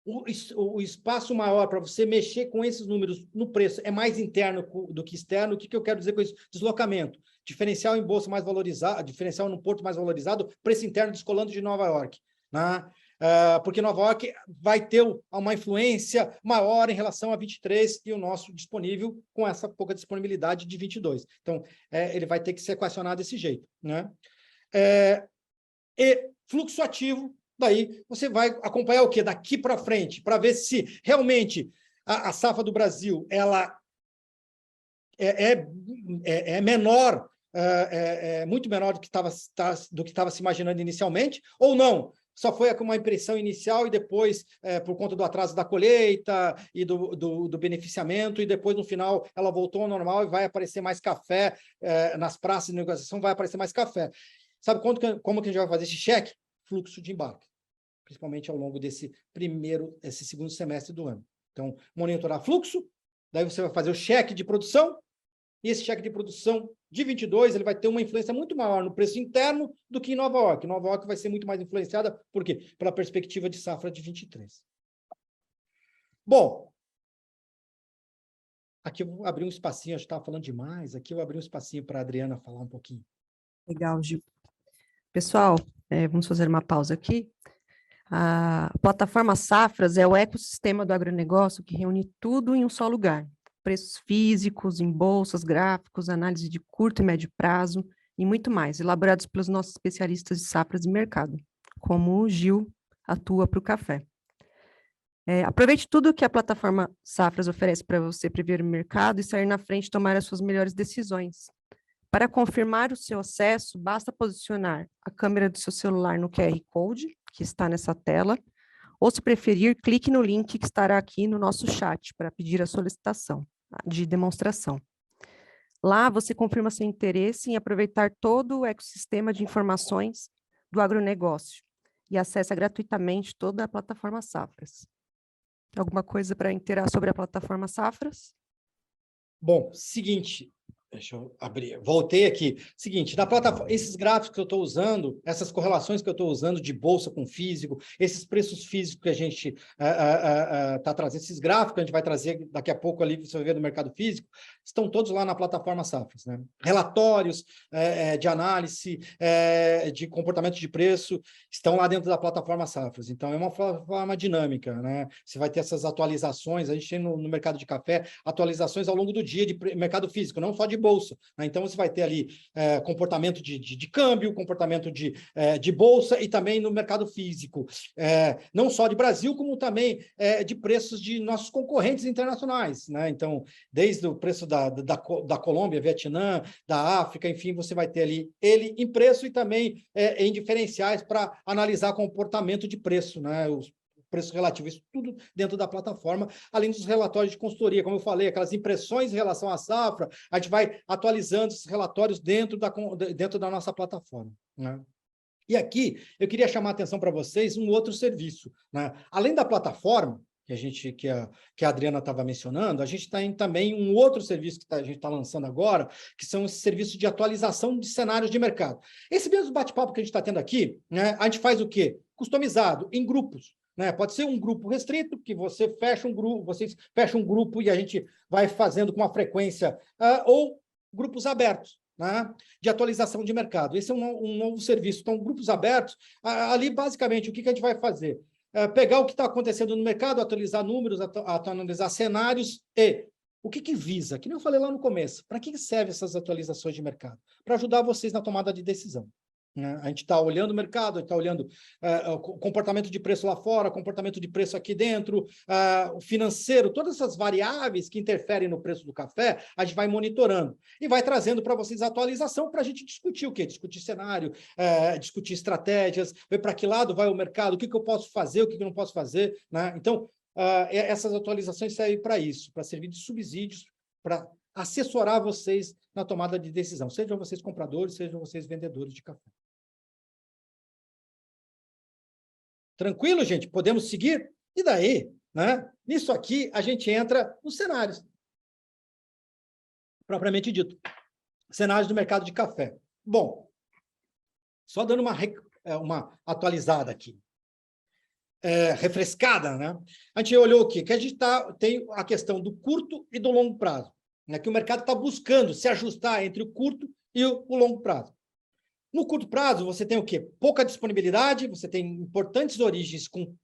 Speaker 2: O espaço maior para você mexer com esses números no preço é mais interno do que externo. O que eu quero dizer com isso? Deslocamento. Diferencial em bolsa mais valorizado, diferencial no porto mais valorizado, preço interno descolando de Nova York, né? Porque Nova York vai ter uma influência maior em relação a 23 e o nosso disponível com essa pouca disponibilidade de 22. Então, ele vai ter que se equacionar desse jeito, né? E fluxo ativo, daí você vai acompanhar o quê? Daqui para frente, para ver se realmente a safra do Brasil ela é menor, muito menor do que estava se imaginando inicialmente, ou não? Só foi uma impressão inicial e depois, por conta do atraso da colheita e do beneficiamento, e depois, no final, ela voltou ao normal e vai aparecer mais café nas praças de negociação, vai aparecer mais café. Sabe como que a gente vai fazer esse cheque? fluxo de embarque, principalmente ao longo esse segundo semestre do ano. Então, monitorar fluxo, daí você vai fazer o cheque de produção, e esse cheque de produção de 22, ele vai ter uma influência muito maior no preço interno do que em Nova York. Nova York vai ser muito mais influenciada, por quê? Pela perspectiva de safra de 23. Bom, aqui eu vou abrir um espacinho, a gente estava falando demais, aqui eu vou abrir um espacinho para a Adriana falar um pouquinho.
Speaker 1: Legal, Gil. Pessoal, vamos fazer uma pausa aqui. A plataforma Safras é o ecossistema do agronegócio que reúne tudo em um só lugar. Preços físicos, em bolsas, gráficos, análise de curto e médio prazo e muito mais, elaborados pelos nossos especialistas de safras de mercado, como o Gil atua para o café. Aproveite tudo que a plataforma Safras oferece para você prever o mercado e sair na frente e tomar as suas melhores decisões. Para confirmar o seu acesso, basta posicionar a câmera do seu celular no QR Code, que está nessa tela, ou, se preferir, clique no link que estará aqui no nosso chat para pedir a solicitação de demonstração. Lá, você confirma seu interesse em aproveitar todo o ecossistema de informações do agronegócio e acessa gratuitamente toda a plataforma Safras. Alguma coisa para inteirar sobre a plataforma Safras?
Speaker 2: Bom, seguinte, deixa eu abrir, voltei aqui. Seguinte, na plataforma, esses gráficos que eu estou usando, essas correlações que eu estou usando de bolsa com físico, esses preços físicos que a gente está trazendo, esses gráficos que a gente vai trazer daqui a pouco ali, você vai ver no mercado físico, estão todos lá na plataforma Safras, né? Relatórios de análise, de comportamento de preço, estão lá dentro da plataforma Safras. Então, é uma plataforma dinâmica, né? Você vai ter essas atualizações, a gente tem no mercado de café, atualizações ao longo do dia de mercado físico, não só de bolsa, né? Então, você vai ter ali comportamento de câmbio, comportamento de bolsa e também no mercado físico, não só de Brasil, como também de preços de nossos concorrentes internacionais, né? Então, desde o preço da Colômbia, Vietnã, da África, enfim, você vai ter ali ele em preço e também em diferenciais para analisar comportamento de preço, né? Os preços relativos, isso tudo dentro da plataforma, além dos relatórios de consultoria, como eu falei, aquelas impressões em relação à safra, a gente vai atualizando esses relatórios dentro da nossa plataforma, né? E aqui, eu queria chamar a atenção para vocês um outro serviço, né? Além da plataforma, que a Adriana estava mencionando, a gente tem também um outro serviço que a gente está lançando agora, que são esses serviços de atualização de cenários de mercado. Esse mesmo bate-papo que a gente está tendo aqui, né, a gente faz o quê? Customizado, em grupos, né? Pode ser um grupo restrito, que você fecha um grupo, vocês fecham um grupo e a gente vai fazendo com uma frequência, ou grupos abertos, né, de atualização de mercado. Esse é um novo serviço. Então, grupos abertos, ali, basicamente, o que a gente vai fazer? Pegar o que está acontecendo no mercado, atualizar números, atualizar cenários e o que visa? Que nem eu falei lá no começo, para que servem essas atualizações de mercado? Para ajudar vocês na tomada de decisão, né? A gente está olhando o mercado, a gente está olhando o comportamento de preço lá fora, comportamento de preço aqui dentro, o financeiro, todas essas variáveis que interferem no preço do café, a gente vai monitorando e vai trazendo para vocês a atualização para a gente discutir o quê? Discutir cenário, discutir estratégias, ver para que lado vai o mercado, o que eu posso fazer, o que eu não posso fazer, né? Então, essas atualizações servem para isso, para servir de subsídios, para assessorar vocês na tomada de decisão, sejam vocês compradores, sejam vocês vendedores de café. Tranquilo, gente? Podemos seguir? E daí, né? Nisso aqui, a gente entra nos cenários. Propriamente dito. Cenários do mercado de café. Bom, só dando uma atualizada aqui. Refrescada, né? A gente olhou o quê? Que a gente tem a questão do curto e do longo prazo, né? Que o mercado está buscando se ajustar entre o curto e o longo prazo. No curto prazo, você tem o quê? Pouca disponibilidade, você tem importantes origens com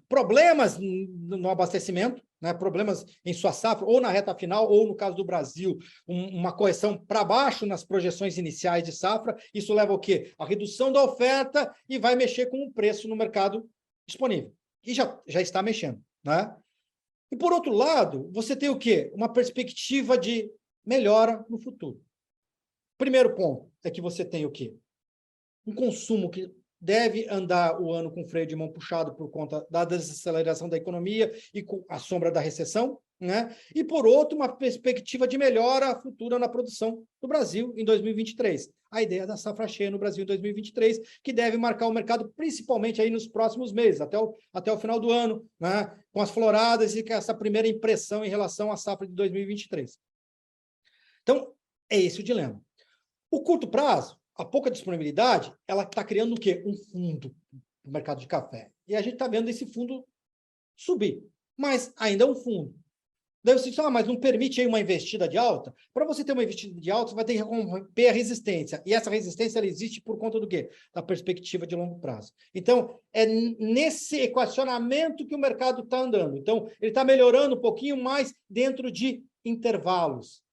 Speaker 2: problemas no abastecimento, né? Problemas em sua safra, ou na reta final, ou no caso do Brasil, uma correção para baixo nas projeções iniciais de safra. Isso leva ao quê? A redução da oferta e vai mexer com o preço no mercado disponível. E já está mexendo, né? E, por outro lado, você tem o quê? Uma perspectiva de melhora no futuro. Primeiro ponto é que você tem o quê? Um consumo que deve andar o ano com freio de mão puxado por conta da desaceleração da economia e com a sombra da recessão, né? E, por outro, uma perspectiva de melhora futura na produção do Brasil em 2023. A ideia da safra cheia no Brasil em 2023, que deve marcar o mercado principalmente aí nos próximos meses, até o final do ano, né? Com as floradas e com essa primeira impressão em relação à safra de 2023. Então, é esse o dilema. O curto prazo, a pouca disponibilidade, ela está criando o quê? Um fundo no mercado de café. E a gente está vendo esse fundo subir, mas ainda é um fundo. Daí você diz, mas não permite aí uma investida de alta? Para você ter uma investida de alta, você vai ter que romper a resistência. E essa resistência ela existe por conta do quê? Da perspectiva de longo prazo. Então, é nesse equacionamento que o mercado está andando. Então, ele está melhorando um pouquinho mais dentro de intervalos,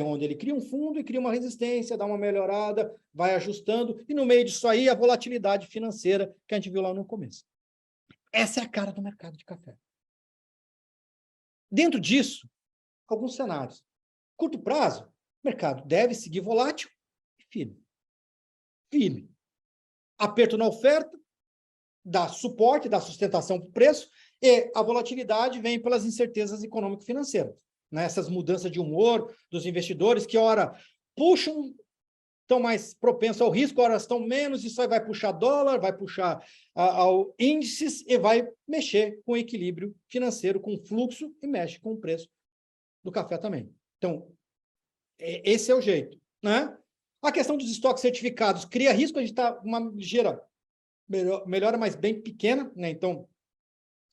Speaker 2: onde ele cria um fundo e cria uma resistência, dá uma melhorada, vai ajustando, e no meio disso aí, a volatilidade financeira que a gente viu lá no começo. Essa é a cara do mercado de café. Dentro disso, alguns cenários. Curto prazo, o mercado deve seguir volátil e firme. Firme. Aperto na oferta, dá suporte, dá sustentação para o preço, e a volatilidade vem pelas incertezas econômico-financeiras. Né? Essas mudanças de humor dos investidores que, ora, puxam, estão mais propensos ao risco, ora estão menos, isso aí vai puxar dólar, vai puxar ao índices e vai mexer com o equilíbrio financeiro, com o fluxo e mexe com o preço do café também. Então, esse é o jeito. Né? A questão dos estoques certificados cria risco, a gente está uma ligeira melhora, mas bem pequena, né? Então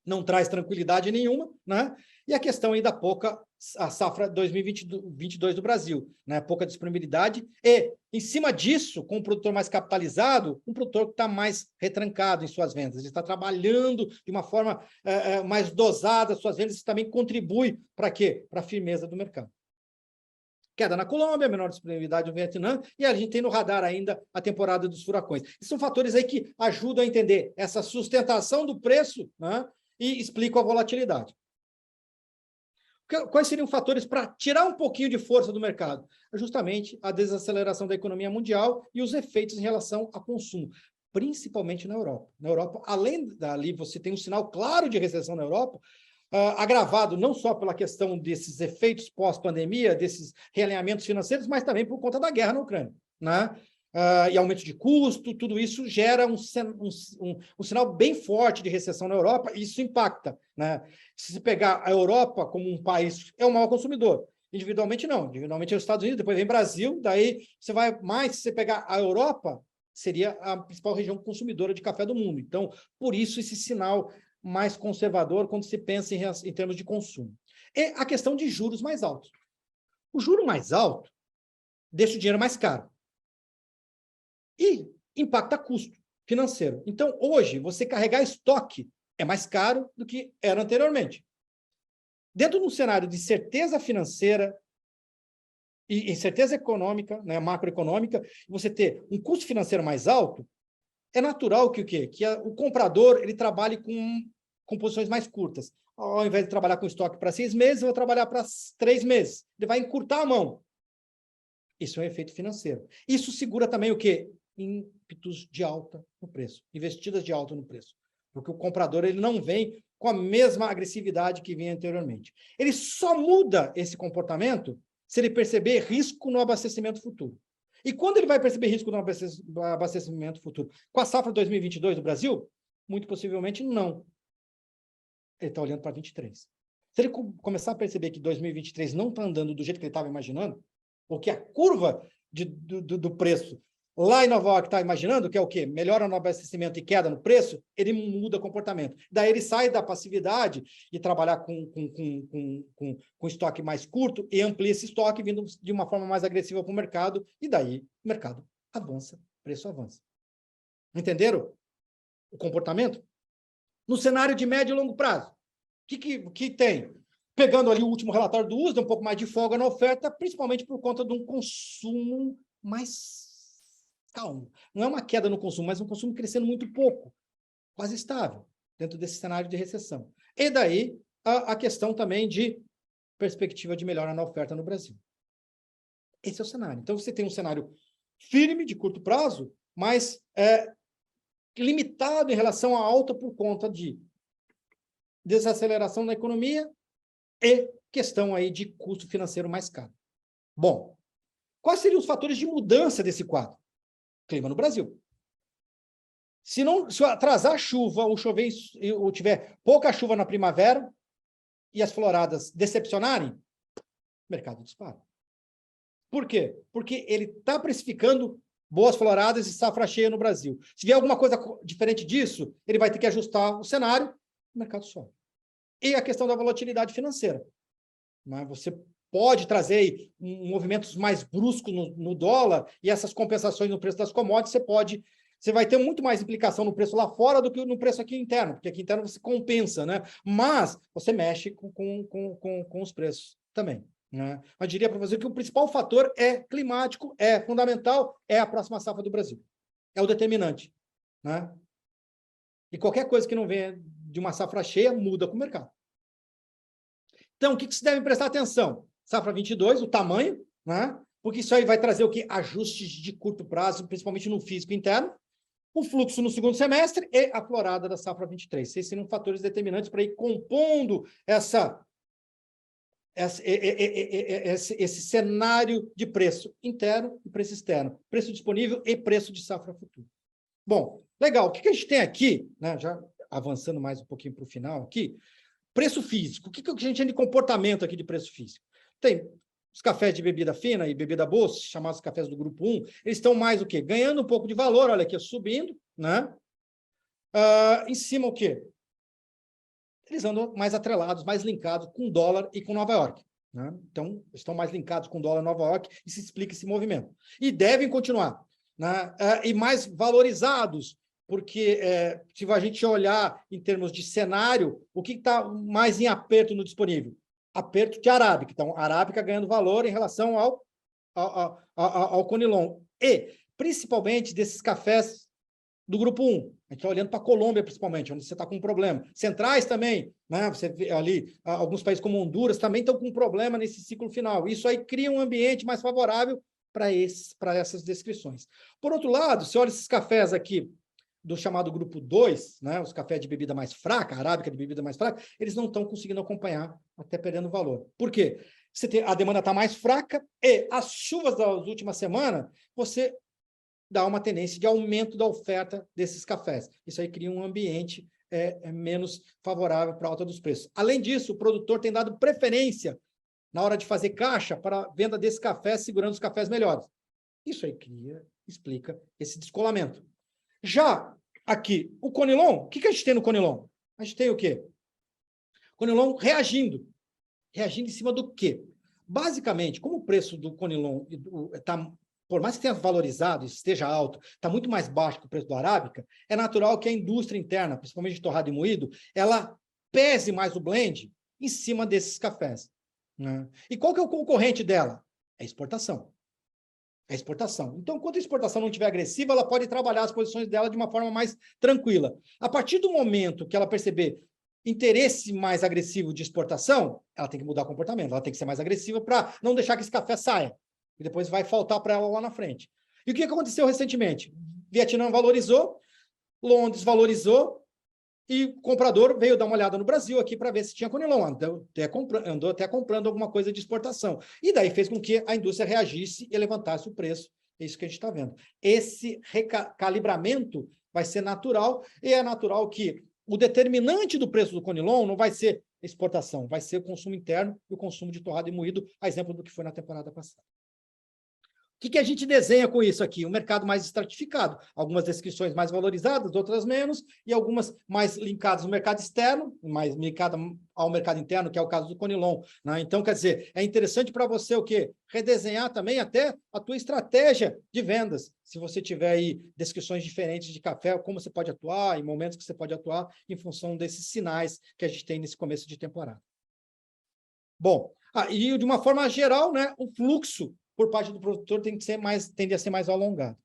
Speaker 2: não traz tranquilidade nenhuma, né? E a questão aí da pouca a safra 2022 do Brasil, né? Pouca disponibilidade e, em cima disso, com um produtor mais capitalizado, um produtor que está mais retrancado em suas vendas. Ele está trabalhando de uma forma mais dosada suas vendas, isso também contribui para quê? Para a firmeza do mercado. Queda na Colômbia, menor disponibilidade no Vietnã, e a gente tem no radar ainda a temporada dos furacões. E são fatores aí que ajudam a entender essa sustentação do preço, né? E explicam a volatilidade. Quais seriam fatores para tirar um pouquinho de força do mercado? Justamente a desaceleração da economia mundial e os efeitos em relação ao consumo, principalmente na Europa. Na Europa, além dali, você tem um sinal claro de recessão na Europa, agravado não só pela questão desses efeitos pós-pandemia, desses realinhamentos financeiros, mas também por conta da guerra na Ucrânia, né? E aumento de custo, tudo isso gera um sinal bem forte de recessão na Europa, e isso impacta, né? Se você pegar a Europa como um país, é o maior consumidor. Individualmente, não. Individualmente é os Estados Unidos, depois vem Brasil, daí você vai mais, se você pegar a Europa, seria a principal região consumidora de café do mundo. Então, por isso, esse sinal mais conservador quando se pensa em termos de consumo. E a questão de juros mais altos. O juro mais alto deixa o dinheiro mais caro. E impacta custo financeiro. Então, hoje, você carregar estoque é mais caro do que era anteriormente. Dentro de um cenário de certeza financeira e incerteza econômica, né, macroeconômica, você ter um custo financeiro mais alto, é natural que o quê? Que o comprador ele trabalhe com posições mais curtas. Ao invés de trabalhar com estoque para 6 meses, eu vou trabalhar para 3 meses. Ele vai encurtar a mão. Isso é um efeito financeiro. Isso segura também o quê? Ímpetos de alta no preço, investidas de alta no preço. Porque o comprador ele não vem com a mesma agressividade que vinha anteriormente. Ele só muda esse comportamento se ele perceber risco no abastecimento futuro. E quando ele vai perceber risco no abastecimento futuro? Com a safra 2022 do Brasil? Muito possivelmente não. Ele está olhando para 23. Se ele começar a perceber que 2023 não está andando do jeito que ele estava imaginando, ou que a curva do preço lá em Nova York está imaginando, que é o quê? Melhora no abastecimento e queda no preço, ele muda comportamento. Daí ele sai da passividade e trabalhar com estoque mais curto e amplia esse estoque vindo de uma forma mais agressiva para o mercado, e daí o mercado avança, o preço avança. Entenderam o comportamento? No cenário de médio e longo prazo, o que tem? Pegando ali o último relatório do USDA, um pouco mais de folga na oferta, principalmente por conta de um consumo mais calmo. Não é uma queda no consumo, mas um consumo crescendo muito pouco, quase estável, dentro desse cenário de recessão. E daí a questão também de perspectiva de melhora na oferta no Brasil. Esse é o cenário. Então, você tem um cenário firme, de curto prazo, mas limitado em relação à alta por conta de desaceleração da economia e questão aí de custo financeiro mais caro. Bom, quais seriam os fatores de mudança desse quadro? Clima no Brasil. Se atrasar a chuva, ou chover, ou tiver pouca chuva na primavera, e as floradas decepcionarem, o mercado dispara. Por quê? Porque ele está precificando boas floradas e safra cheia no Brasil. Se vier alguma coisa diferente disso, ele vai ter que ajustar o cenário, o mercado sobe. E a questão da volatilidade financeira. Né? Você pode trazer aí movimentos mais bruscos no dólar e essas compensações no preço das commodities, você vai ter muito mais implicação no preço lá fora do que no preço aqui interno, porque aqui interno você compensa, né? Mas você mexe com os preços também. Né? Mas diria para você que o principal fator é climático, é fundamental, é a próxima safra do Brasil. É o determinante. Né? E qualquer coisa que não venha de uma safra cheia muda com o mercado. Então, o que se deve prestar atenção? Safra 22, o tamanho, né? Porque isso aí vai trazer o quê? Ajustes de curto prazo, principalmente no físico interno, o fluxo no segundo semestre e a florada da safra 23. Esses seriam fatores determinantes para ir compondo esse cenário de preço interno e preço externo, preço disponível e preço de safra futura. Bom, legal. O que a gente tem aqui, né, já avançando mais um pouquinho para o final aqui, preço físico. O que a gente tem de comportamento aqui de preço físico? Tem os cafés de bebida fina e bebida boa, chamados cafés do grupo 1, eles estão mais o quê? Ganhando um pouco de valor, olha aqui, subindo, né? Em cima o quê? Eles andam mais atrelados, mais linkados com dólar e com Nova York. Né? Então, estão mais linkados com dólar e Nova York e se explica esse movimento. E devem continuar. Né? E mais valorizados, porque se a gente olhar em termos de cenário, o que está mais em aperto no disponível? Aperto de arábica. Então, arábica ganhando valor em relação ao conilon. E, principalmente, desses cafés do grupo 1. A gente está olhando para a Colômbia, principalmente, onde você está com um problema. Centrais também, né? Você vê ali, alguns países como Honduras também estão com um problema nesse ciclo final. Isso aí cria um ambiente mais favorável para essas descrições. Por outro lado, você olha esses cafés aqui, do chamado grupo 2, né, os cafés de bebida mais fraca, a arábica de bebida mais fraca, eles não estão conseguindo acompanhar, até perdendo valor. Por quê? A demanda está mais fraca e as chuvas das últimas semanas, você dá uma tendência de aumento da oferta desses cafés. Isso aí cria um ambiente menos favorável para a alta dos preços. Além disso, o produtor tem dado preferência na hora de fazer caixa para a venda desse café, segurando os cafés melhores. Isso aí explica esse descolamento. Já aqui, o conilon, o que a gente tem no conilon? A gente tem o quê? Conilon reagindo. Reagindo em cima do quê? Basicamente, como o preço do conilon está, por mais que tenha valorizado, esteja alto, está muito mais baixo que o preço do arábica, é natural que a indústria interna, principalmente de torrado e moído, ela pese mais o blend em cima desses cafés. Né? E qual que é o concorrente dela? É a exportação. A exportação. Então, enquanto a exportação não estiver agressiva, ela pode trabalhar as posições dela de uma forma mais tranquila. A partir do momento que ela perceber interesse mais agressivo de exportação, ela tem que mudar o comportamento, ela tem que ser mais agressiva para não deixar que esse café saia. E depois vai faltar para ela lá na frente. E o que aconteceu recentemente? Vietnã valorizou, Londres valorizou, e o comprador veio dar uma olhada no Brasil aqui para ver se tinha conilon. Andou até comprando alguma coisa de exportação. E daí fez com que a indústria reagisse e levantasse o preço. É isso que a gente está vendo. Esse recalibramento vai ser natural, e é natural que o determinante do preço do conilon não vai ser exportação, vai ser o consumo interno e o consumo de torrado e moído, a exemplo do que foi na temporada passada. O que a gente desenha com isso aqui? Um mercado mais estratificado. Algumas descrições mais valorizadas, outras menos, e algumas mais linkadas no mercado externo, mais linkadas ao mercado interno, que é o caso do conilon. Né? Então, quer dizer, é interessante para você o quê? Redesenhar também até a tua estratégia de vendas. Se você tiver aí descrições diferentes de café, como você pode atuar, em momentos que você pode atuar, em função desses sinais que a gente tem nesse começo de temporada. Bom, e de uma forma geral, né, o fluxo por parte do produtor tende a ser mais alongado.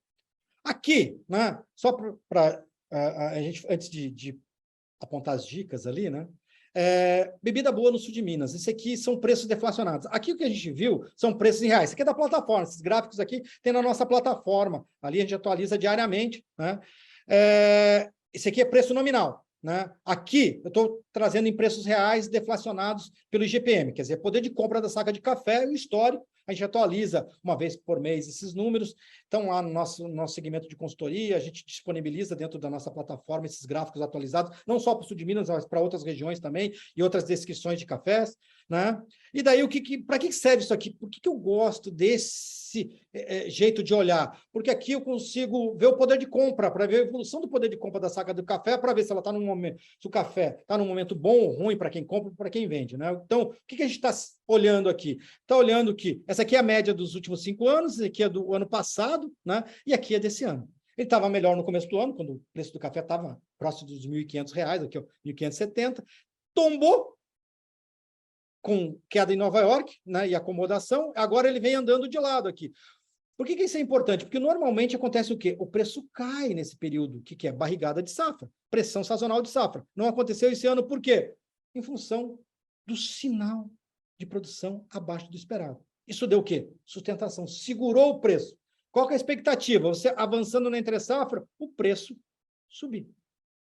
Speaker 2: Aqui, né, só para a gente, antes de apontar as dicas ali, né, bebida boa no sul de Minas. Esse aqui são preços deflacionados. Aqui o que a gente viu são preços em reais. Isso aqui é da plataforma. Esses gráficos aqui tem na nossa plataforma. Ali a gente atualiza diariamente. Né? Esse aqui é preço nominal. né? Aqui, eu estou trazendo em preços reais deflacionados pelo IGPM, quer dizer, poder de compra da saca de café e o histórico. A gente atualiza uma vez por mês esses números. Então, lá no nosso segmento de consultoria, a gente disponibiliza dentro da nossa plataforma esses gráficos atualizados, não só para o sul de Minas, mas para outras regiões também, e outras descrições de cafés, né? E daí, para que serve isso aqui? Por que eu gosto desse jeito de olhar? Porque aqui eu consigo ver o poder de compra, para ver a evolução do poder de compra da saca do café, para ver se ela está num momento, se o café está num momento bom ou ruim para quem compra ou para quem vende, né? Então, o que a gente está olhando aqui? Está olhando que essa aqui é a média dos últimos 5 anos, essa aqui é do ano passado, né? E aqui é desse ano. Ele estava melhor no começo do ano, quando o preço do café estava próximo dos R$ 1.500, aqui, ó, 1.570, tombou com queda em Nova York, né, e acomodação, agora ele vem andando de lado aqui. Por que isso é importante? Porque normalmente acontece o quê? O preço cai nesse período, que é barrigada de safra, pressão sazonal de safra. Não aconteceu esse ano, por quê? Em função do sinal de produção abaixo do esperado. Isso deu o quê? Sustentação, segurou o preço. Qual que é a expectativa? Você avançando na entre-safra, o preço subir.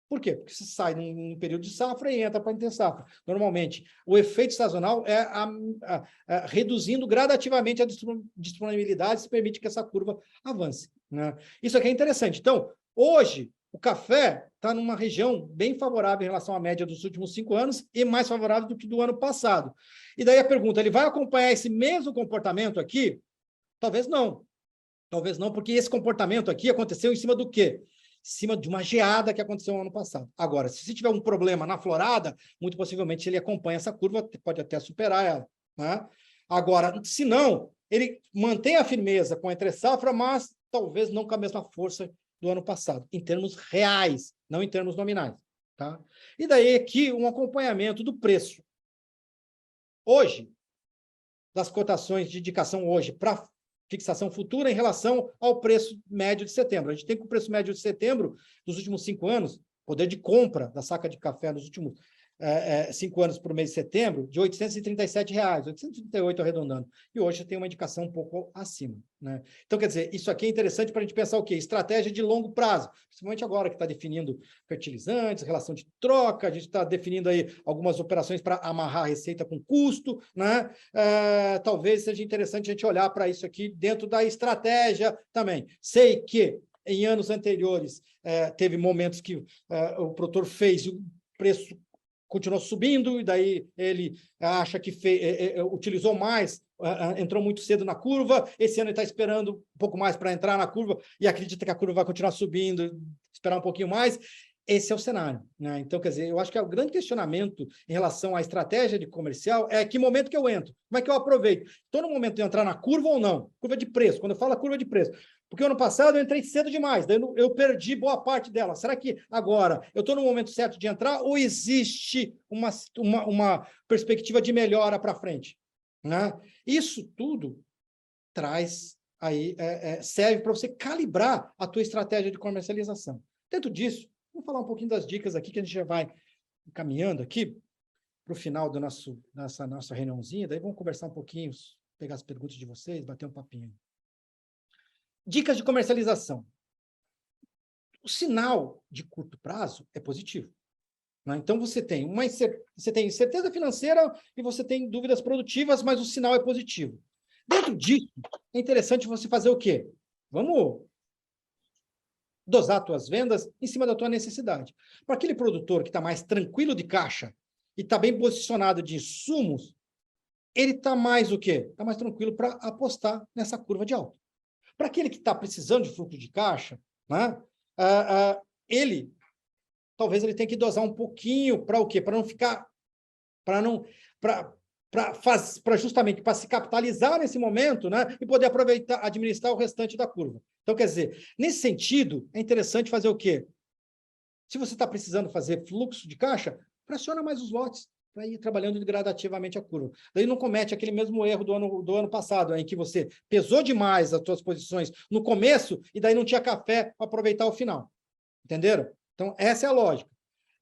Speaker 2: Por quê? Porque você sai num período de safra e entra para a entre-safra. Normalmente, o efeito sazonal é reduzindo gradativamente a disponibilidade, se permite que essa curva avance, né? Isso aqui é interessante. Então, hoje, o café está numa região bem favorável em relação à média dos últimos 5 anos e mais favorável do que do ano passado. E daí a pergunta, ele vai acompanhar esse mesmo comportamento aqui? Talvez não. Talvez não, porque esse comportamento aqui aconteceu em cima do quê? Em cima de uma geada que aconteceu no ano passado. Agora, se tiver um problema na florada, muito possivelmente ele acompanha essa curva, pode até superar ela, né? Agora, se não, ele mantém a firmeza com a entre-safra, mas talvez não com a mesma força do ano passado, em termos reais, não em termos nominais, tá? E daí aqui um acompanhamento do preço. Hoje, das cotações de indicação hoje para fixação futura em relação ao preço médio de setembro. A gente tem que o preço médio de setembro dos últimos 5 anos, poder de compra da saca de café nos últimos 5 anos por mês de setembro, de R$ 837, 838 arredondando. E hoje tem uma indicação um pouco acima, né? Então, quer dizer, isso aqui é interessante para a gente pensar o quê? Estratégia de longo prazo, principalmente agora que está definindo fertilizantes, relação de troca, a gente está definindo aí algumas operações para amarrar a receita com custo, né? Talvez seja interessante a gente olhar para isso aqui dentro da estratégia também. Sei que em anos anteriores teve momentos que o produtor fez o preço continuou subindo, e daí ele acha que utilizou mais, entrou muito cedo na curva, esse ano ele está esperando um pouco mais para entrar na curva, e acredita que a curva vai continuar subindo, esperar um pouquinho mais. Esse é o cenário, né? Então, quer dizer, eu acho que o grande questionamento em relação à estratégia de comercial é que momento que eu entro, como é que eu aproveito? Estou no momento de entrar na curva ou não? Curva de preço, quando eu falo curva de preço. Porque ano passado eu entrei cedo demais, daí eu perdi boa parte dela. Será que agora eu estou no momento certo de entrar ou existe uma perspectiva de melhora para frente, né? Isso tudo traz aí, serve para você calibrar a tua estratégia de comercialização. Dentro disso, vamos falar um pouquinho das dicas aqui, que a gente já vai caminhando aqui para o final dessa nossa reuniãozinha, daí vamos conversar um pouquinho, pegar as perguntas de vocês, bater um papinho. Dicas de comercialização. O sinal de curto prazo é positivo, né? Então, você tem incerteza financeira e você tem dúvidas produtivas, mas o sinal é positivo. Dentro disso, é interessante você fazer o quê? Vamos dosar tuas vendas em cima da tua necessidade. Para aquele produtor que está mais tranquilo de caixa e está bem posicionado de insumos, ele está mais o quê? Está mais tranquilo para apostar nessa curva de alta. Para aquele que está precisando de fluxo de caixa, né, talvez ele tenha que dosar um pouquinho para o quê? Para não ficar, justamente para se capitalizar nesse momento, né, e poder aproveitar, administrar o restante da curva. Então, quer dizer, nesse sentido, é interessante fazer o quê? Se você está precisando fazer fluxo de caixa, pressiona mais os lotes para ir trabalhando gradativamente a curva. Daí não comete aquele mesmo erro do ano passado, em que você pesou demais as suas posições no começo e daí não tinha café para aproveitar o final. Entenderam? Então, essa é a lógica.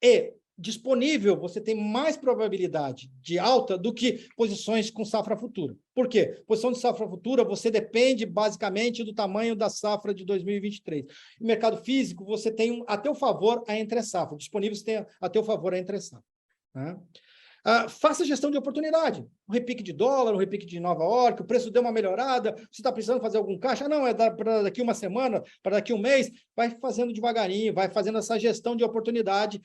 Speaker 2: E disponível, você tem mais probabilidade de alta do que posições com safra futura. Por quê? Posição de safra futura, você depende basicamente do tamanho da safra de 2023. No mercado físico, você tem a teu favor a entre-safra. Disponível, você tem a teu favor a entre-safra. Né? Faça gestão de oportunidade. Um repique de dólar, um repique de Nova York, o preço deu uma melhorada, você está precisando fazer algum caixa? Não, é para daqui uma semana, para daqui um mês. Vai fazendo devagarinho, vai fazendo essa gestão de oportunidade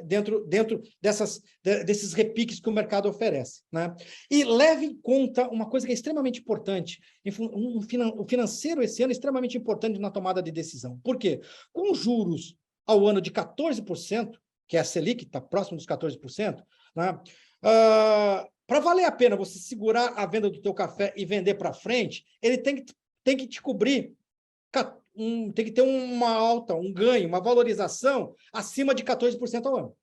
Speaker 2: dentro desses repiques que o mercado oferece. Né? E leve em conta uma coisa que é extremamente importante. O financeiro esse ano é extremamente importante na tomada de decisão. Por quê? Com juros ao ano de 14%, que é a Selic, está próximo dos 14%, né? Para valer a pena você segurar a venda do teu café e vender para frente, ele tem que te cobrir, tem que ter uma alta, um ganho, uma valorização acima de 14% ao ano.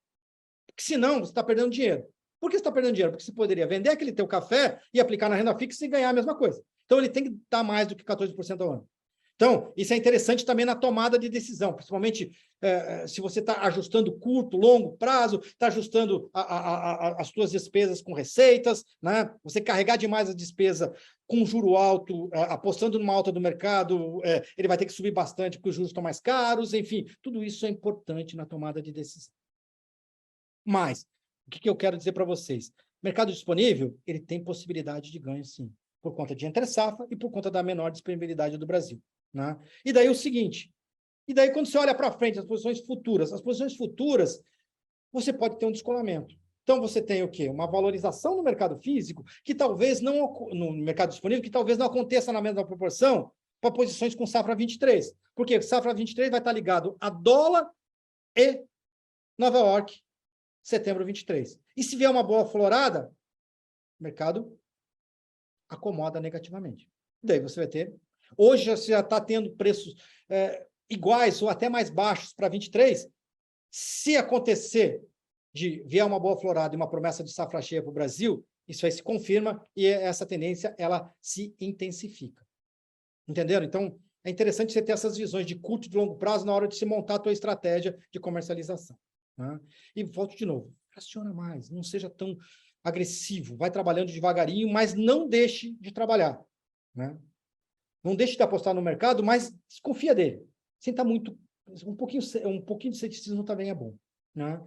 Speaker 2: Porque senão você está perdendo dinheiro. Por que você está perdendo dinheiro? Porque você poderia vender aquele teu café e aplicar na renda fixa e ganhar a mesma coisa. Então ele tem que dar mais do que 14% ao ano. Então, isso é interessante também na tomada de decisão, principalmente se você está ajustando curto, longo prazo, está ajustando as suas despesas com receitas, né? Você carregar demais a despesa com juro alto, apostando numa alta do mercado, ele vai ter que subir bastante porque os juros estão mais caros, enfim, tudo isso é importante na tomada de decisão. Mas, o que eu quero dizer para vocês? Mercado disponível, ele tem possibilidade de ganho, sim, por conta de entre-safra e por conta da menor disponibilidade do Brasil. Né? E daí o seguinte, quando você olha para frente, as posições futuras, você pode ter um descolamento. Então, você tem o quê? Uma valorização no mercado físico, que talvez não, no mercado disponível, que talvez não aconteça na mesma proporção para posições com safra 23. Por quê? Safra 23 vai estar ligado a dólar e Nova York, setembro 23. E se vier uma boa florada, o mercado acomoda negativamente. Daí você vai ter... Hoje você já está tendo preços iguais ou até mais baixos para 23. Se acontecer de vier uma boa florada e uma promessa de safra cheia para o Brasil, isso aí se confirma e essa tendência ela se intensifica. Entenderam? Então, é interessante você ter essas visões de curto e de longo prazo na hora de se montar a tua estratégia de comercialização. Né? E volto de novo, fraciona mais, não seja tão agressivo, vai trabalhando devagarinho, mas não deixe de trabalhar. Né? Não deixe de apostar no mercado, mas desconfia dele. Sem estar muito... Um pouquinho de ceticismo também é bom. Né?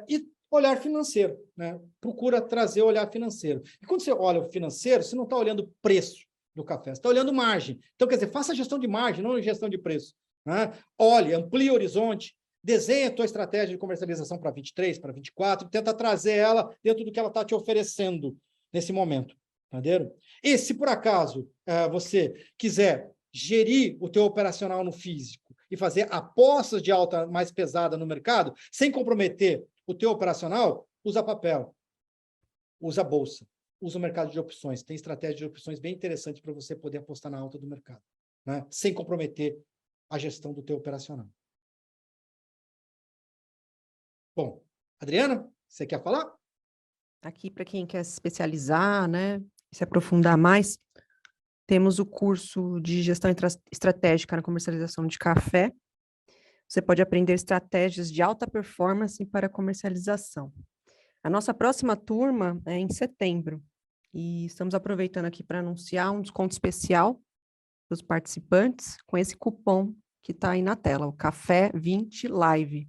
Speaker 2: E olhar financeiro. Né? Procura trazer o olhar financeiro. E quando você olha o financeiro, você não está olhando o preço do café, você está olhando margem. Então, quer dizer, faça gestão de margem, não gestão de preço. Né? Olhe, amplie o horizonte, desenhe a tua estratégia de comercialização para 23, para 24, tenta trazer ela dentro do que ela está te oferecendo nesse momento. Entenderam? E se por acaso você quiser gerir o teu operacional no físico e fazer apostas de alta mais pesada no mercado, sem comprometer o teu operacional, usa papel, usa bolsa, usa o mercado de opções. Tem estratégia de opções bem interessante para você poder apostar na alta do mercado, né? Sem comprometer a gestão do teu operacional. Bom, Adriana, você quer falar?
Speaker 1: Aqui, para quem quer se especializar, né, se aprofundar mais, temos o curso de gestão estratégica na comercialização de café. Você pode aprender estratégias de alta performance para comercialização. A nossa próxima turma é em setembro e estamos aproveitando aqui para anunciar um desconto especial para os participantes com esse cupom que está aí na tela, o Café 20 Live.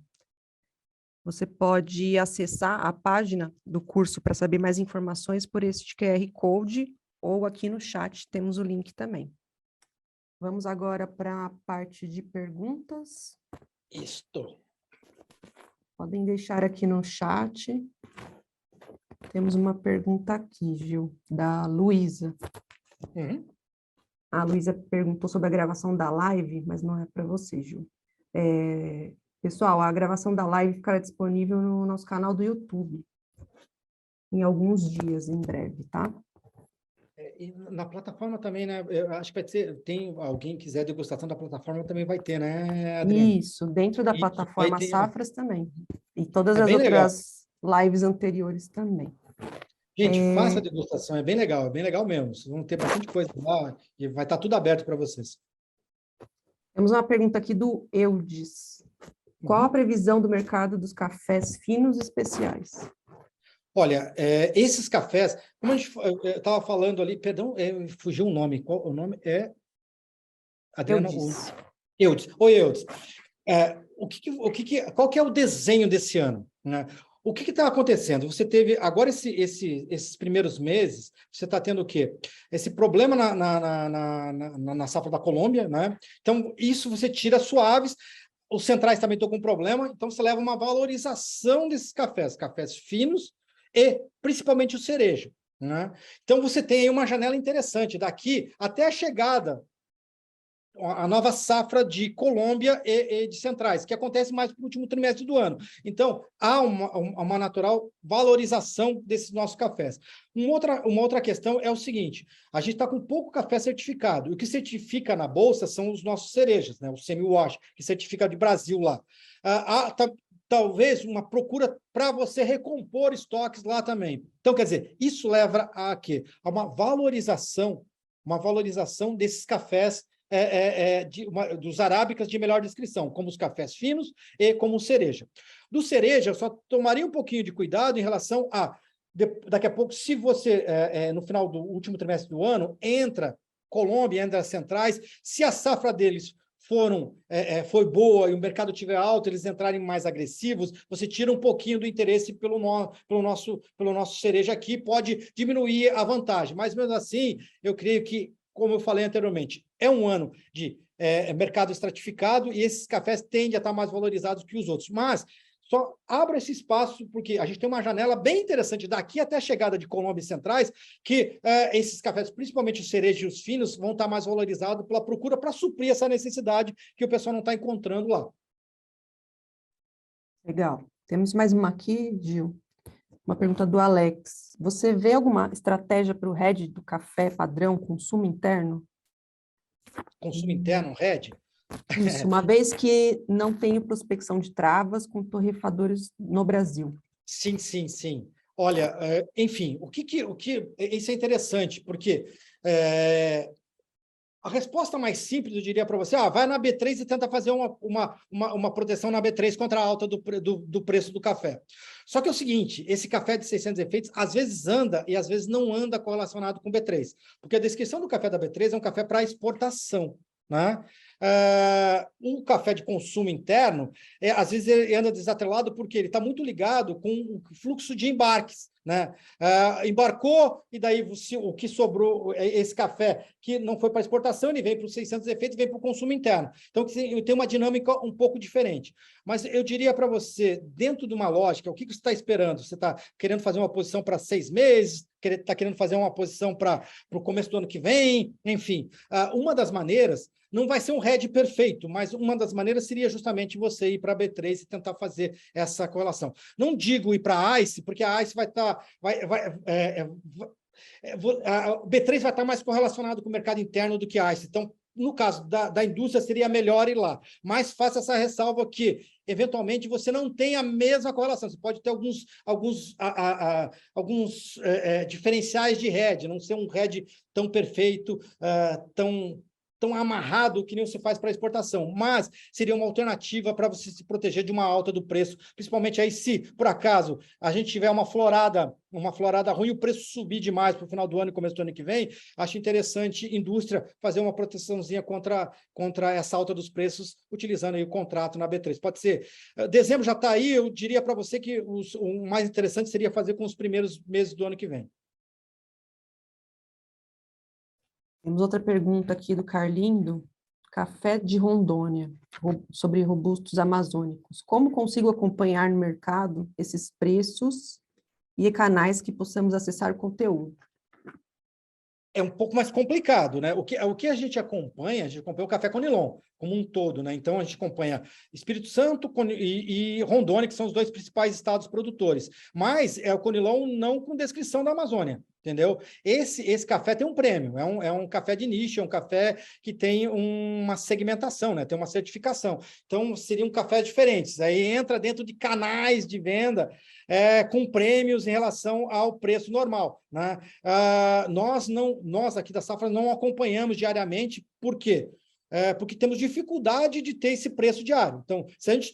Speaker 1: Você pode acessar a página do curso para saber mais informações por este QR Code ou aqui no chat temos o link também. Vamos agora para a parte de perguntas.
Speaker 2: Isto.
Speaker 1: Podem deixar aqui no chat. Temos uma pergunta aqui, Gil, da Luísa.
Speaker 2: Uhum.
Speaker 1: A Luísa perguntou sobre a gravação da live, mas não é para você, Gil. Pessoal, a gravação da live ficará disponível no nosso canal do YouTube em alguns dias, em breve, tá?
Speaker 2: E na plataforma também, né? Eu acho que vai ter, tem alguém que quiser degustação da plataforma também vai ter, né, Adriana?
Speaker 1: Isso, dentro da
Speaker 2: Isso,
Speaker 1: plataforma
Speaker 2: vai ter.
Speaker 1: Safras também. E todas
Speaker 2: É
Speaker 1: as
Speaker 2: bem legal.
Speaker 1: outras lives anteriores também.
Speaker 2: Gente, faça a degustação, é bem legal mesmo. Vocês vão ter bastante coisa lá e vai estar tudo aberto para vocês.
Speaker 1: Temos uma pergunta aqui do Eudes. Qual a previsão do mercado dos cafés finos especiais?
Speaker 2: Olha, esses cafés, como a gente estava falando ali, perdão, fugiu o nome. Qual o nome? Adriana? Eudes. Oi, Eudes. Qual que é o desenho desse ano, né? O que está acontecendo? Você teve, agora, esses primeiros meses, você está tendo o quê? Esse problema na safra da Colômbia, né? Então, isso você tira suaves, os centrais também estão com problema, então você leva uma valorização desses cafés finos e principalmente o cereja, né? Então, você tem aí uma janela interessante, daqui até a chegada a nova safra de Colômbia e de centrais, que acontece mais no último trimestre do ano. Então, há uma natural valorização desses nossos cafés. Uma outra questão é o seguinte, a gente está com pouco café certificado, e o que certifica na Bolsa são os nossos cerejas, né? O semi-wash, que certifica de Brasil lá. Talvez uma procura para você recompor estoques lá também. Então, quer dizer, isso leva a quê? A uma valorização desses cafés dos arábicas de melhor descrição, como os cafés finos e como o cereja. Do cereja, eu só tomaria um pouquinho de cuidado em relação daqui a pouco, se você, no final do último trimestre do ano, entra Colômbia, entra centrais, se a safra deles foi boa e o mercado estiver alto, eles entrarem mais agressivos, você tira um pouquinho do interesse pelo nosso cereja aqui, pode diminuir a vantagem. Mas, mesmo assim, eu creio que, como eu falei anteriormente, é um ano de mercado estratificado e esses cafés tendem a estar mais valorizados que os outros. Mas só abra esse espaço, porque a gente tem uma janela bem interessante daqui até a chegada de Colômbia e centrais, que esses cafés, principalmente os cerejas e os finos, vão estar mais valorizados pela procura para suprir essa necessidade que o pessoal não está encontrando lá.
Speaker 1: Legal. Temos mais uma aqui, Gil. Uma pergunta do Alex. Você vê alguma estratégia para o hedge do café padrão, consumo interno?
Speaker 2: Consumo interno, hedge?
Speaker 1: Isso, uma vez que não tenho prospecção de travas com torrefadores no Brasil.
Speaker 2: Sim. Olha, enfim, isso é interessante, porque a resposta mais simples, eu diria para você, vai na B3 e tenta fazer uma proteção na B3 contra a alta do preço do café. Só que é o seguinte, esse café de 600 efeitos, às vezes anda e às vezes não anda correlacionado com B3, porque a descrição do café da B3 é um café para exportação, né? Um café de consumo interno, às vezes ele anda desatrelado porque ele está muito ligado com o fluxo de embarques, né? Embarcou e daí o que sobrou, esse café que não foi para exportação, ele vem para os 600 efeitos e vem para o consumo interno. Então, tem uma dinâmica um pouco diferente. Mas eu diria para você, dentro de uma lógica, o que você está esperando? Você está querendo fazer uma posição para 6 meses? Está querendo fazer uma posição para o começo do ano que vem? Enfim, uma das maneiras, não vai ser um hedge perfeito, mas uma das maneiras seria justamente você ir para a B3 e tentar fazer essa correlação. Não digo ir para a ICE, porque a ICE vai estar... a B3 vai estar mais correlacionado com o mercado interno do que a ICE. Então, no caso da indústria, seria melhor ir lá. Mas faça essa ressalva que, eventualmente, você não tem a mesma correlação. Você pode ter alguns diferenciais de hedge, não ser um hedge tão perfeito, tão amarrado que nem você faz para exportação, mas seria uma alternativa para você se proteger de uma alta do preço, principalmente aí se, por acaso, a gente tiver uma florada ruim, o preço subir demais para o final do ano e começo do ano que vem, acho interessante indústria fazer uma proteçãozinha contra essa alta dos preços, utilizando aí o contrato na B3. Pode ser, dezembro já está aí, eu diria para você que o mais interessante seria fazer com os primeiros meses do ano que vem.
Speaker 1: Temos outra pergunta aqui do Carlindo, café de Rondônia, sobre robustos amazônicos. Como consigo acompanhar no mercado esses preços e canais que possamos acessar o conteúdo?
Speaker 2: É um pouco mais complicado, né? O que a gente acompanha o café Conilon como um todo, né? Então, a gente acompanha Espírito Santo e Rondônia, que são os dois principais estados produtores. Mas é o Conilon não com descrição da Amazônia, entendeu? Esse café tem um prêmio, é um café de nicho, é um café que tem uma segmentação, né? Tem uma certificação. Então, seriam cafés diferentes. Aí entra dentro de canais de venda com prêmios em relação ao preço normal, né? Nós aqui da Safra não acompanhamos diariamente, por quê? porque temos dificuldade de ter esse preço diário. Então, se a gente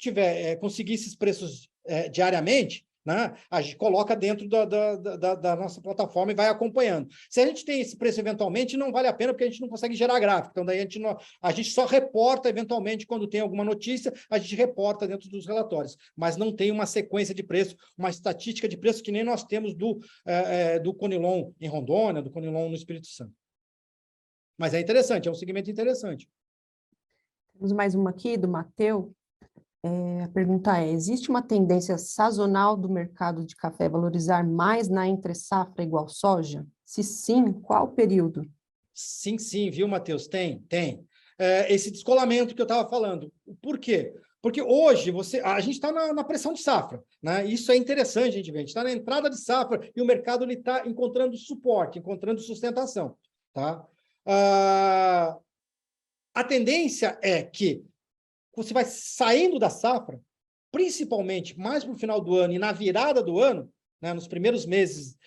Speaker 2: conseguir esses preços diariamente, né, a gente coloca dentro da nossa plataforma e vai acompanhando. Se a gente tem esse preço eventualmente, não vale a pena, porque a gente não consegue gerar gráfico. Então, daí a gente só reporta eventualmente quando tem alguma notícia, a gente reporta dentro dos relatórios, mas não tem uma sequência de preço, uma estatística de preço que nem nós temos do Conilon em Rondônia, do Conilon no Espírito Santo. Mas é interessante, é um segmento interessante.
Speaker 1: Temos mais uma aqui, do Matheus. A pergunta é: existe uma tendência sazonal do mercado de café valorizar mais na entre-safra igual soja? Se sim, qual período?
Speaker 2: Sim, viu, Matheus? Tem. Esse descolamento que eu estava falando. Por quê? Porque hoje a gente está na pressão de safra, né? Isso é interessante, a gente vê. A gente está na entrada de safra e o mercado está encontrando suporte, encontrando sustentação. Tá? A tendência é que você vai saindo da safra, principalmente mais para o final do ano e na virada do ano, né, nos primeiros meses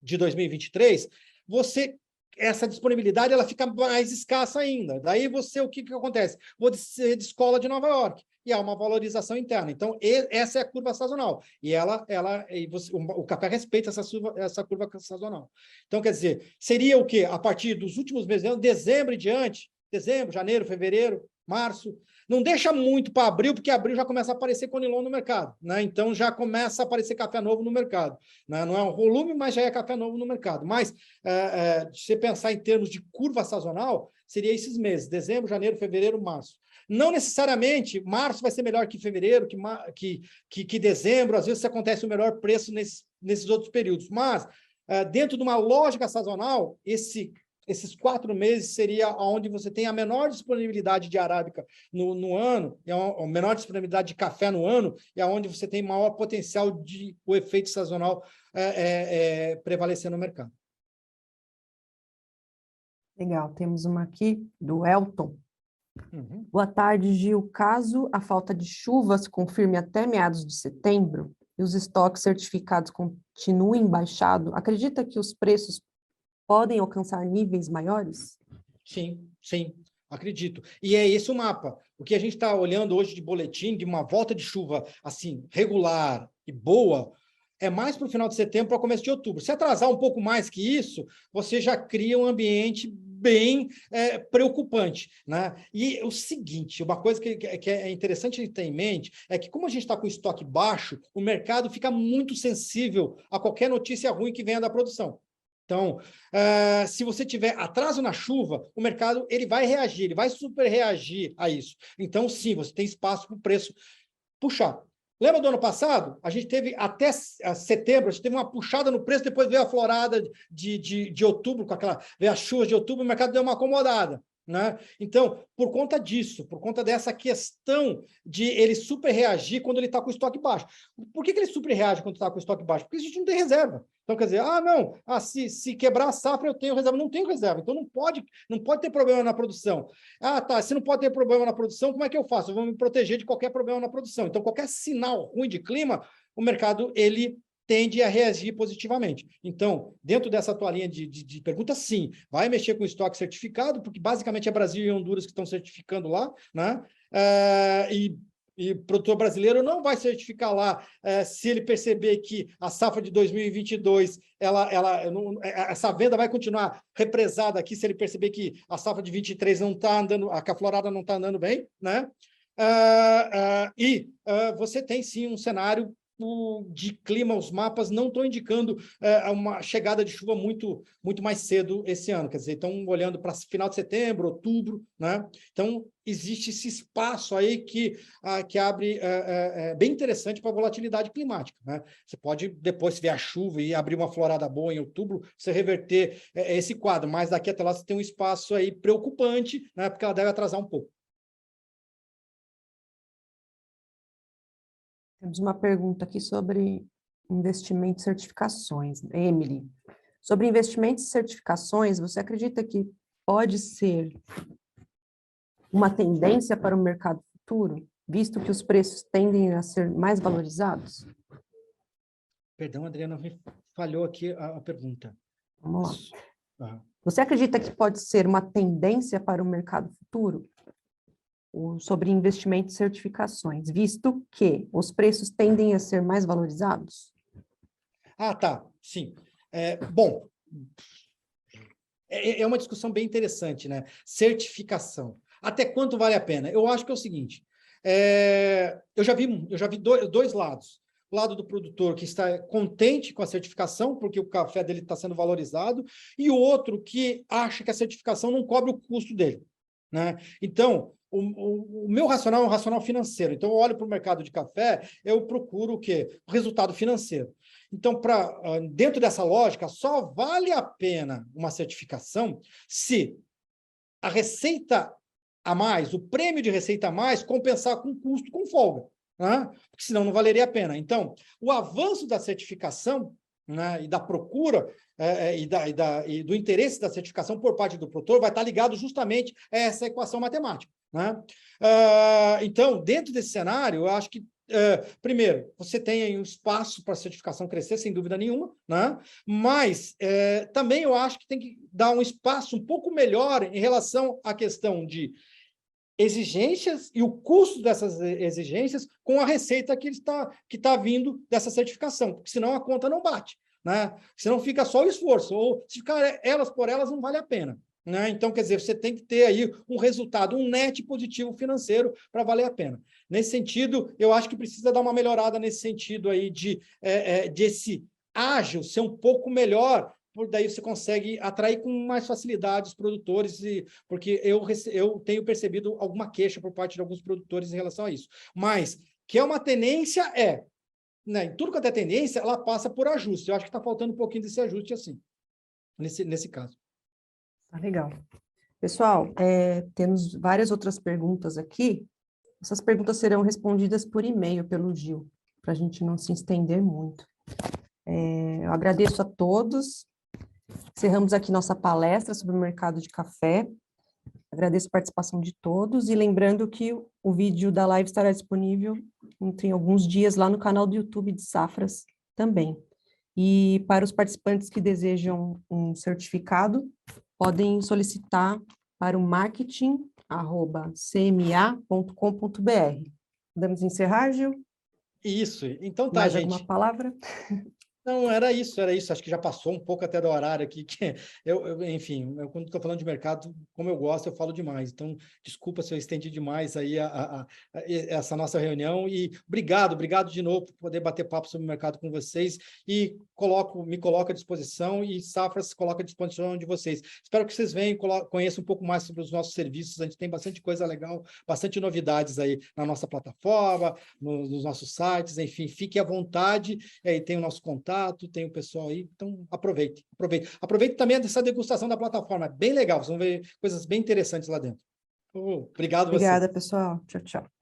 Speaker 2: de 2023, essa disponibilidade ela fica mais escassa ainda. Daí o que acontece? Você descola de Nova York e há uma valorização interna. Então, essa é a curva sazonal. E o café respeita essa curva sazonal. Então, quer dizer, seria o quê? A partir dos últimos meses, dezembro e diante, dezembro, janeiro, fevereiro, março. Não deixa muito para abril, porque abril já começa a aparecer Conilon no mercado, né? Então já começa a aparecer café novo no mercado, né? Não é um volume, mas já é café novo no mercado. Mas se você pensar em termos de curva sazonal, seria esses meses, dezembro, janeiro, fevereiro, março. Não necessariamente março vai ser melhor que fevereiro, que dezembro, às vezes acontece o melhor preço nesses outros períodos, mas dentro de uma lógica sazonal, esses 4 meses seria onde você tem a menor disponibilidade de arábica no ano, a menor disponibilidade de café no ano, e onde você tem maior potencial de o efeito sazonal prevalecer no mercado.
Speaker 1: Legal, temos uma aqui do Elton.
Speaker 2: Uhum.
Speaker 1: Boa tarde, Gil. Caso a falta de chuvas confirme até meados de setembro e os estoques certificados continuem baixados, acredita que os preços podem alcançar níveis maiores?
Speaker 2: Sim, acredito. E é esse o mapa. O que a gente está olhando hoje de boletim, de uma volta de chuva assim, regular e boa, é mais para o final de setembro, para o começo de outubro. Se atrasar um pouco mais que isso, você já cria um ambiente bem preocupante, né? E o seguinte, uma coisa que é interessante ter em mente é que, como a gente está com estoque baixo, o mercado fica muito sensível a qualquer notícia ruim que venha da produção. Então, se você tiver atraso na chuva, o mercado ele vai reagir, ele vai super reagir a isso. Então, sim, você tem espaço para o preço puxar. Lembra do ano passado? A gente teve até setembro, a gente teve uma puxada no preço, depois veio a florada de outubro, veio as chuvas de outubro, o mercado deu uma acomodada. Né? Então, por conta disso, por conta dessa questão de ele super reagir quando ele está com o estoque baixo. Por que ele super reage quando está com o estoque baixo? Porque a gente não tem reserva. Então, quer dizer, se quebrar a safra, eu tenho reserva. Não tenho reserva, então não pode ter problema na produção. Se não pode ter problema na produção, como é que eu faço? Eu vou me proteger de qualquer problema na produção. Então, qualquer sinal ruim de clima, o mercado, ele tende a reagir positivamente. Então, dentro dessa tua linha de perguntas, sim, vai mexer com estoque certificado, porque basicamente é Brasil e Honduras que estão certificando lá, né? E o produtor brasileiro não vai certificar lá se ele perceber que a safra de 2022, essa venda vai continuar represada aqui, se ele perceber que a safra de 23 não está andando, que a florada não está andando bem, né? Você tem, sim, um cenário de clima, os mapas não estão indicando uma chegada de chuva muito mais cedo esse ano, quer dizer, estão olhando para final de setembro, outubro, né? Então, existe esse espaço aí que abre bem interessante para a volatilidade climática, né? Você pode, depois, se vier a chuva e abrir uma florada boa em outubro, você reverter esse quadro, mas daqui até lá você tem um espaço aí preocupante, né? Porque ela deve atrasar um pouco.
Speaker 1: Temos uma pergunta aqui sobre investimentos e certificações. Emily, sobre investimentos e certificações, você acredita que pode ser uma tendência para o mercado futuro, visto que os preços tendem a ser mais valorizados?
Speaker 2: Perdão, Adriana, falhou aqui a pergunta.
Speaker 1: Vamos lá. Você acredita que pode ser uma tendência para o mercado futuro? Sobre investimento e certificações, visto que os preços tendem a ser mais valorizados?
Speaker 2: Ah, tá, sim. Bom, é uma discussão bem interessante, né? Certificação. Até quanto vale a pena? Eu acho que é o seguinte, eu já vi dois lados. O lado do produtor que está contente com a certificação, porque o café dele está sendo valorizado, e o outro que acha que a certificação não cobre o custo dele, né? Então, o meu racional é um racional financeiro. Então, eu olho para o mercado de café, eu procuro o quê? O resultado financeiro. Então, dentro dessa lógica, só vale a pena uma certificação se a receita a mais, o prêmio de receita a mais, compensar com custo com folga, né? Porque senão não valeria a pena. Então, o avanço da certificação, né, e da procura e do interesse da certificação por parte do produtor vai estar ligado justamente a essa equação matemática, né? Então, dentro desse cenário, eu acho que primeiro, você tem aí um espaço para a certificação crescer, sem dúvida nenhuma, né? Mas também eu acho que tem que dar um espaço um pouco melhor em relação à questão de exigências e o custo dessas exigências com a receita que está vindo dessa certificação, porque senão a conta não bate, né? Senão fica só o esforço, ou se ficar elas por elas não vale a pena, né? Então, quer dizer, você tem que ter aí um resultado, um net positivo financeiro para valer a pena. Nesse sentido, eu acho que precisa dar uma melhorada nesse sentido aí de esse ágil ser um pouco melhor, por daí você consegue atrair com mais facilidade os produtores, porque eu tenho percebido alguma queixa por parte de alguns produtores em relação a isso. Mas que é uma tendência, né? Em tudo que é tendência, ela passa por ajuste. Eu acho que está faltando um pouquinho desse ajuste assim, nesse caso.
Speaker 1: Tá legal. Pessoal, temos várias outras perguntas aqui. Essas perguntas serão respondidas por e-mail pelo Gil, para a gente não se estender muito. Eu agradeço a todos. Encerramos aqui nossa palestra sobre o mercado de café. Agradeço a participação de todos e lembrando que o vídeo da live estará disponível em alguns dias lá no canal do YouTube de Safras também. E para os participantes que desejam um certificado, podem solicitar para o marketing@cma.com.br. Podemos encerrar, Gil?
Speaker 2: Isso. Então tá,
Speaker 1: Mais
Speaker 2: gente.
Speaker 1: alguma palavra?
Speaker 2: Não, era isso. Acho que já passou um pouco até do horário aqui, que enfim, quando estou falando de mercado, como eu gosto, eu falo demais. Então, desculpa se eu estendi demais aí essa nossa reunião e obrigado de novo por poder bater papo sobre o mercado com vocês e me coloco à disposição e Safras se coloca à disposição de vocês. Espero que vocês venham, conheçam um pouco mais sobre os nossos serviços. A gente tem bastante coisa legal, bastante novidades aí na nossa plataforma, nos nossos sites, enfim, fique à vontade, e tem o nosso contato, tem o pessoal aí, então aproveite também dessa degustação da plataforma, é bem legal, vocês vão ver coisas bem interessantes lá dentro. Obrigado a vocês.
Speaker 1: Obrigada, pessoal. Tchau, tchau.